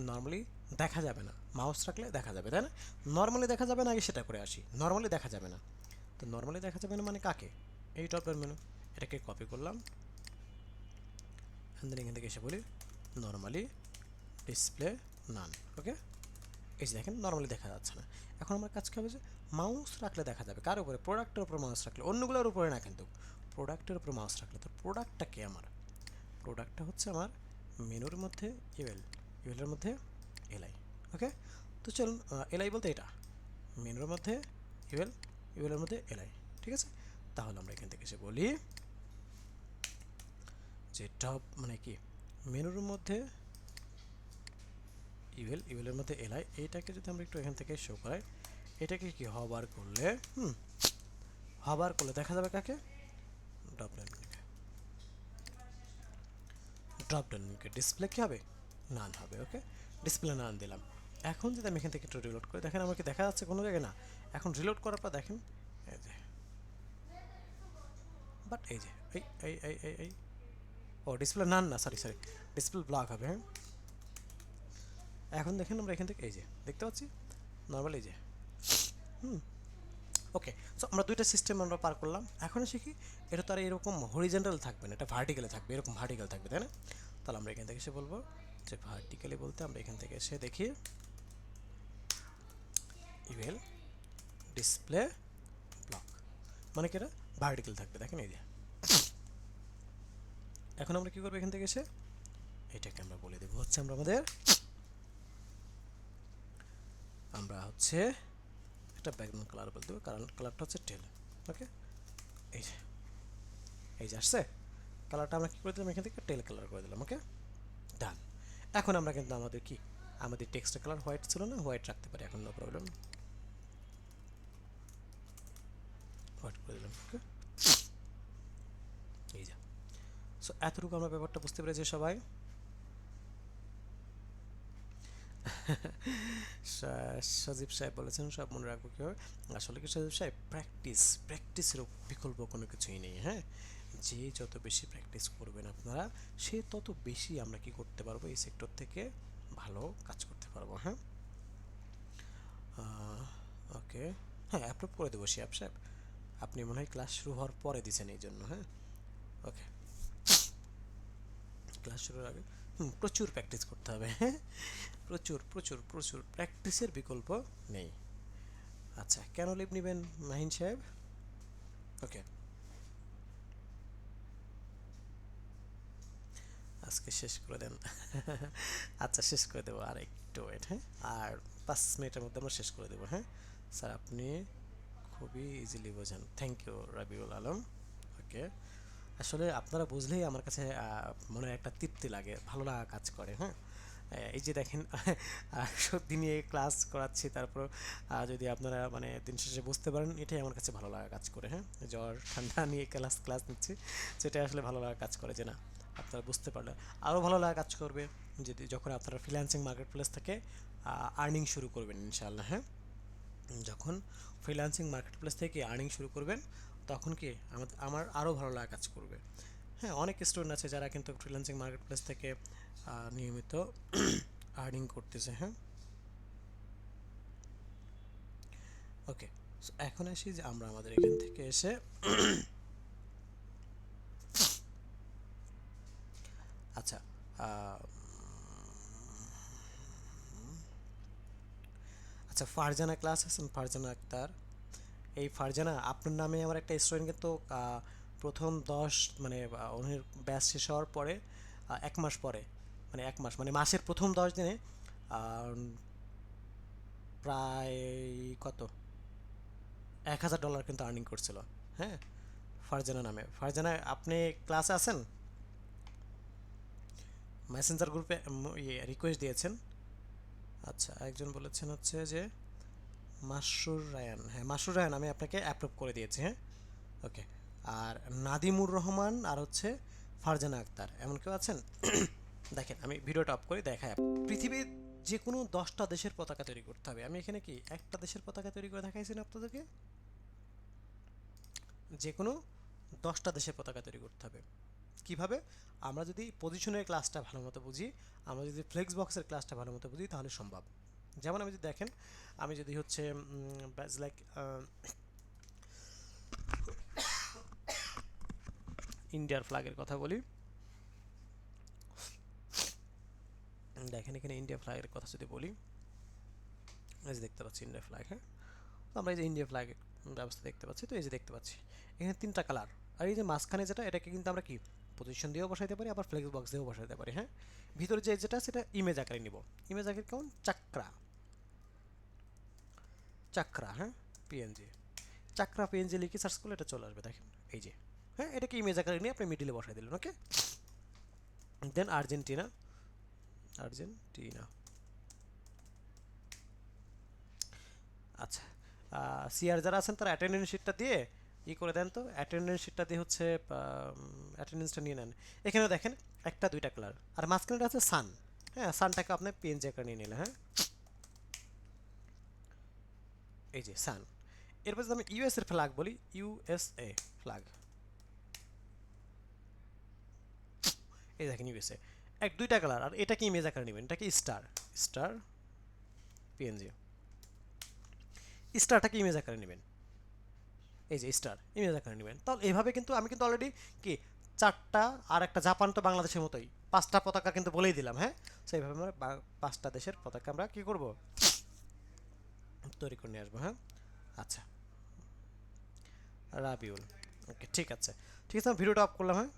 নর্মালি দেখা যাবে না, মাউস রাখলে দেখা যাবে, তাই না? নর্মালি দেখা যাবে না, আগে সেটা করে আসি। নর্মালি দেখা যাবে না, তো নর্মালি দেখা যাবে না মানে কাকে? এই ড্রপডাউন মেনু, এটাকে কপি করলাম, এখান থেকে এসে বলি নর্মালি ডিসপ্লে নান। ওকে, এই যে দেখেন নর্মালি দেখা যাচ্ছে না। এখন আমার কাজ কি হবে যে মাউস রাখলে দেখা যাবে কার উপরে, প্রোডাক্টের উপর মাউস রাখলে, অন্যগুলোর উপরে না কিন্তু প্রোডাক্টের উপর মাউস রাখলে। তো প্রোডাক্টটা কি আমার, প্রোডাক্টটা হচ্ছে আমার মেনুর মধ্যে ইউএল, ইউএলের মধ্যে এলআই। ওকে, তো চলুন এলআই বলতে এটা মেনুর মধ্যে ইউএল, ইউএলের মধ্যে এলআই। ঠিক আছে, তাহলে আমরা এখান থেকে এসে বলি যে টপ মানে কি মেনুর মধ্যে ইউএল, ইউএলের মধ্যে এলআই, এইটাকে যদি আমরা একটু এখান থেকে শো করাই, এটাকে কি হবার করলে হবার করলে দেখা যাবে কাকে, ড্রপ ডাউন মেনুকে, ড্রপ ডাউন মেনুকে ডিসপ্লে কী হবে, নান হবে। ওকে, ডিসপ্লে নান দিলাম। এখন যদি আমি এখান থেকে একটু রিলোড করি, দেখেন আমাকে দেখা যাচ্ছে কোনো জায়গায় না। এখন রিলোড করার পর দেখেন এই যে, বাট এই যে এই ও ডিসপ্লে নান না, সরি সরি, ডিসপ্লে ব্লক হবে। হ্যাঁ, এখন দেখেন আমরা এখান থেকে এই যে দেখতে পাচ্ছি নর্মাল এই যে ওকে। সো আমরা দুইটা সিস্টেম আমরা পার করলাম। এখন আসি কি, এটা তো আর এরকম হরিজেন্টাল থাকবে না, এটা ভার্টিক্যালে থাকবে, এরকম ভার্টিক্যাল থাকবে, তাই না? তাহলে আমরা এখান থেকে এসে বলবো যে ভার্টিক্যালি বলতে আমরা এখান থেকে এসে দেখি ইউএল ডিসপ্লে ব্লক, মানে কি এটা ভার্টিক্যাল থাকবে। দেখেন এই যে, এখন আমরা কী করবো, এখান থেকে এসে এটাকে আমরা বলে দেবো হচ্ছে আমরা হচ্ছে একটা ব্যাকগ্রাউন্ড কালার বলে দেবো, কারণ কালারটা হচ্ছে টেল। ওকে, এই যে এই যে আসছে কালারটা, আমরা কী করে দিলাম এখান থেকে টেল কালার করে দিলাম। ওকে, ডান। এখন আমরা কিন্তু আমাদের কি, আমাদের টেক্সটের কালার হোয়াইট ছিল না, হোয়াইট রাখতে পারি এখন, নো প্রবলেম, হোয়াইট করে দিলাম। ওকে, এই যে, সো এতটুকু আমরা ব্যাপারটা বুঝতে পেরেছি সবাই। সজীব সাহেব বলেছেন সব মনে রাখবো কীভাবে, আসলে কি সজীব সাহেব, প্র্যাকটিসের বিকল্প কোনো কিছুই নেই। হ্যাঁ, যে যত বেশি প্র্যাকটিস করবেন আপনারা, সে তত বেশি আমরা কি করতে পারবো, এই সেক্টর থেকে ভালো কাজ করতে পারবো। হ্যাঁ, ওকে, হ্যাঁ অ্যাপ্রুভ করে দেবো শিয়াব সাহেব, আপনি মনে হয় ক্লাস শুরু হওয়ার পরে দিয়েছেন এই জন্য। হ্যাঁ, ওকে, ক্লাস শুরুর আগে প্রচুর প্র্যাকটিস করতে হবে। হ্যাঁ, প্রচুর প্রচুর প্রচুর প্র্যাকটিসের বিকল্প নেই। আচ্ছা, কেন লিভ নেবেন মাহিন সাহেব? ওকে, আজকে শেষ করে দেন। আচ্ছা, শেষ করে দেবো, আর একটু ওয়েট। হ্যাঁ, আর 5 মিনিটের মধ্যে আমরা শেষ করে দেবো। হ্যাঁ স্যার, আপনি খুবই ইজিলি বোঝেন, থ্যাংক ইউ রাবিউল আলম। ওকে, আসলে আপনারা বুঝলেই আমার কাছে মনে একটা তৃপ্তি লাগে, ভালো লাগা কাজ করে। হ্যাঁ, এই যে দেখেন, সত্যি নিয়ে ক্লাস করাচ্ছি, তারপর যদি আপনারা মানে দিন শেষে বুঝতে পারেন, এটাই আমার কাছে ভালো লাগা কাজ করে। হ্যাঁ, জ্বর ঠান্ডা নিয়ে ক্লাস নিচ্ছি, সেটা আসলে ভালো লাগা কাজ করে যে না, আপনারা বুঝতে পারলে আরও ভালো লাগা কাজ করবে যদি যখন আপনারা ফ্রিল্যান্সিং মার্কেট প্লেস থেকে আর্নিং শুরু করবেন ইনশাআল্লাহ। হ্যাঁ, যখন ফ্রিল্যান্সিং মার্কেট প্লেস থেকে আর্নিং শুরু করবেন, তখন কি আমার আরও ভালো লাগা কাজ করবে। হ্যাঁ, অনেক স্টুডেন্ট আছে যারা কিন্তু ফ্রিল্যান্সিং মার্কেট প্লেস থেকে নিয়মিত আর্নিং করতেছে। হ্যাঁ, ওকে, সো এখন আসি যে আমরা আমাদের এখান থেকে এসে আচ্ছা, আচ্ছা ফারজানা ক্লাস আছেন, ফারজানা আক্তার, এই ফারজানা আপনার নামে আমার একটা স্টুডেন্ট কিন্তু প্রথম 10 মানে ওনার ব্যাচ শেষ হওয়ার পরে 1 মাস পরে, মানে 1 মাস মানে মাসের প্রথম 10 দিনে প্রায় কত $1000 কিন্তু আর্নিং করছিল। হ্যাঁ, ফারজানা নামে। ফারজানা, আপনি ক্লাসে আছেন? মেসেঞ্জার গ্রুপে রিকোয়েস্ট দিয়েছেন। আচ্ছা, একজন বলেছেন হচ্ছে যে মাসরুর রায়ান, হ্যাঁ মাসরুর রায়ান, আমি আপনাকে অ্যাপ্রুভ করে দিয়েছি। হ্যাঁ, ওকে, আর নাদিমুর রহমান আর হচ্ছে ফারজানা আক্তার, এমন কেউ আছেন? দেখেন, আমি ভিডিওটা অফ করে দেখাই। পৃথিবীর যে কোনো 10টা দেশের পতাকা তৈরি করতে হবে, আমি এখানে কি একটা দেশের পতাকা তৈরি করে দেখাইছি না আপনাদেরকে? যে কোনো 10টা দেশের পতাকা তৈরি করতে হবে। কিভাবে? আমরা যদি পজিশনের ক্লাসটা ভালো মতো বুঝি, আমরা যদি ফ্লেক্স বক্সের ক্লাসটা ভালো মতো বুঝি, তাহলে সম্ভব। যেমন আমি যদি দেখেন, আমি যদি হচ্ছে লাইক ইন্ডিয়ার ফ্ল্যাগের কথা বলি, দেখেন এখানে ইন্ডিয়া ফ্ল্যাগের কথা যদি বলি, এই যে দেখতে পাচ্ছি ইন্ডিয়া ফ্ল্যাগ, হ্যাঁ। তো আমরা এই যে ইন্ডিয়া ফ্ল্যাগের ব্যবস্থা দেখতে পাচ্ছি, তো এই যে দেখতে পাচ্ছি এখানে 3টা কালার। আর এই যে মাঝখানে যেটা, এটাকে কিন্তু আমরা কি পজিশন দিয়েও বসাইতে পারি, আবার ফ্লেক্স বক্স দিয়েও বসাইতে পারি, হ্যাঁ। ভিতরে যে যেটা সেটা ইমেজ আকারে নিব, ইমেজ আকারে কেমন চাকরা, চাকরা, হ্যাঁ, পিএনজি, চাকরা পিএনজি লিখে সার্চ করলে এটা চলে আসবে, দেখেন এই যে, হ্যাঁ। এটাকে ইমেজ আকারে নিয়ে আপনি মিডিলে বসাই দিলেন, ওকে। দেন আর্জেন্টিনা, আর্জেন্টিনা, আচ্ছা। সিআর যারা আছেন তারা অ্যাটেন্ডেন্স শিটটা দিয়ে করে দেন, তো অ্যাটেন্ডেন্স শিটটা দিয়ে হচ্ছে অ্যাটেন্ডেন্সটা নিয়ে নেন। এখানে দেখেন একটা 2টা কালার, আর মাঝখানেটা আছে সান, হ্যাঁ। সানটাকে আপনি পিএনজি আকারে নিয়ে নিলেন, হ্যাঁ, এই যে সান। এরপর যদি আমি ইউএস এর ফ্ল্যাগ বলি, ইউএসএ ফ্ল্যাগ, এই দেখেন ইউএসএ, 2টা কালার। আর এটা কি ইমেজ আকারে নেবেন, এটা কি স্টার, স্টার পিএনজি, স্টারটাকে ইমেজ আকারে নেবেন, এই যে স্টার ইমেজ আকারে নেবেন। তাহলে এইভাবে কিন্তু আমি কিন্তু অলরেডি কি 4টা, আর একটা জাপান তো বাংলাদেশের মতোই 5টা পতাকা কিন্তু বলেই দিলাম, হ্যাঁ। সো এইভাবে আমরা 5টা দেশের পতাকা আমরা কি করব, তৈরি করে নিয়ে আসবো, হ্যাঁ। আচ্ছা, রাবিউল, ওকে, ঠিক আছে, ঠিক আছে, আমি ভিডিওটা অফ করলাম, হ্যাঁ।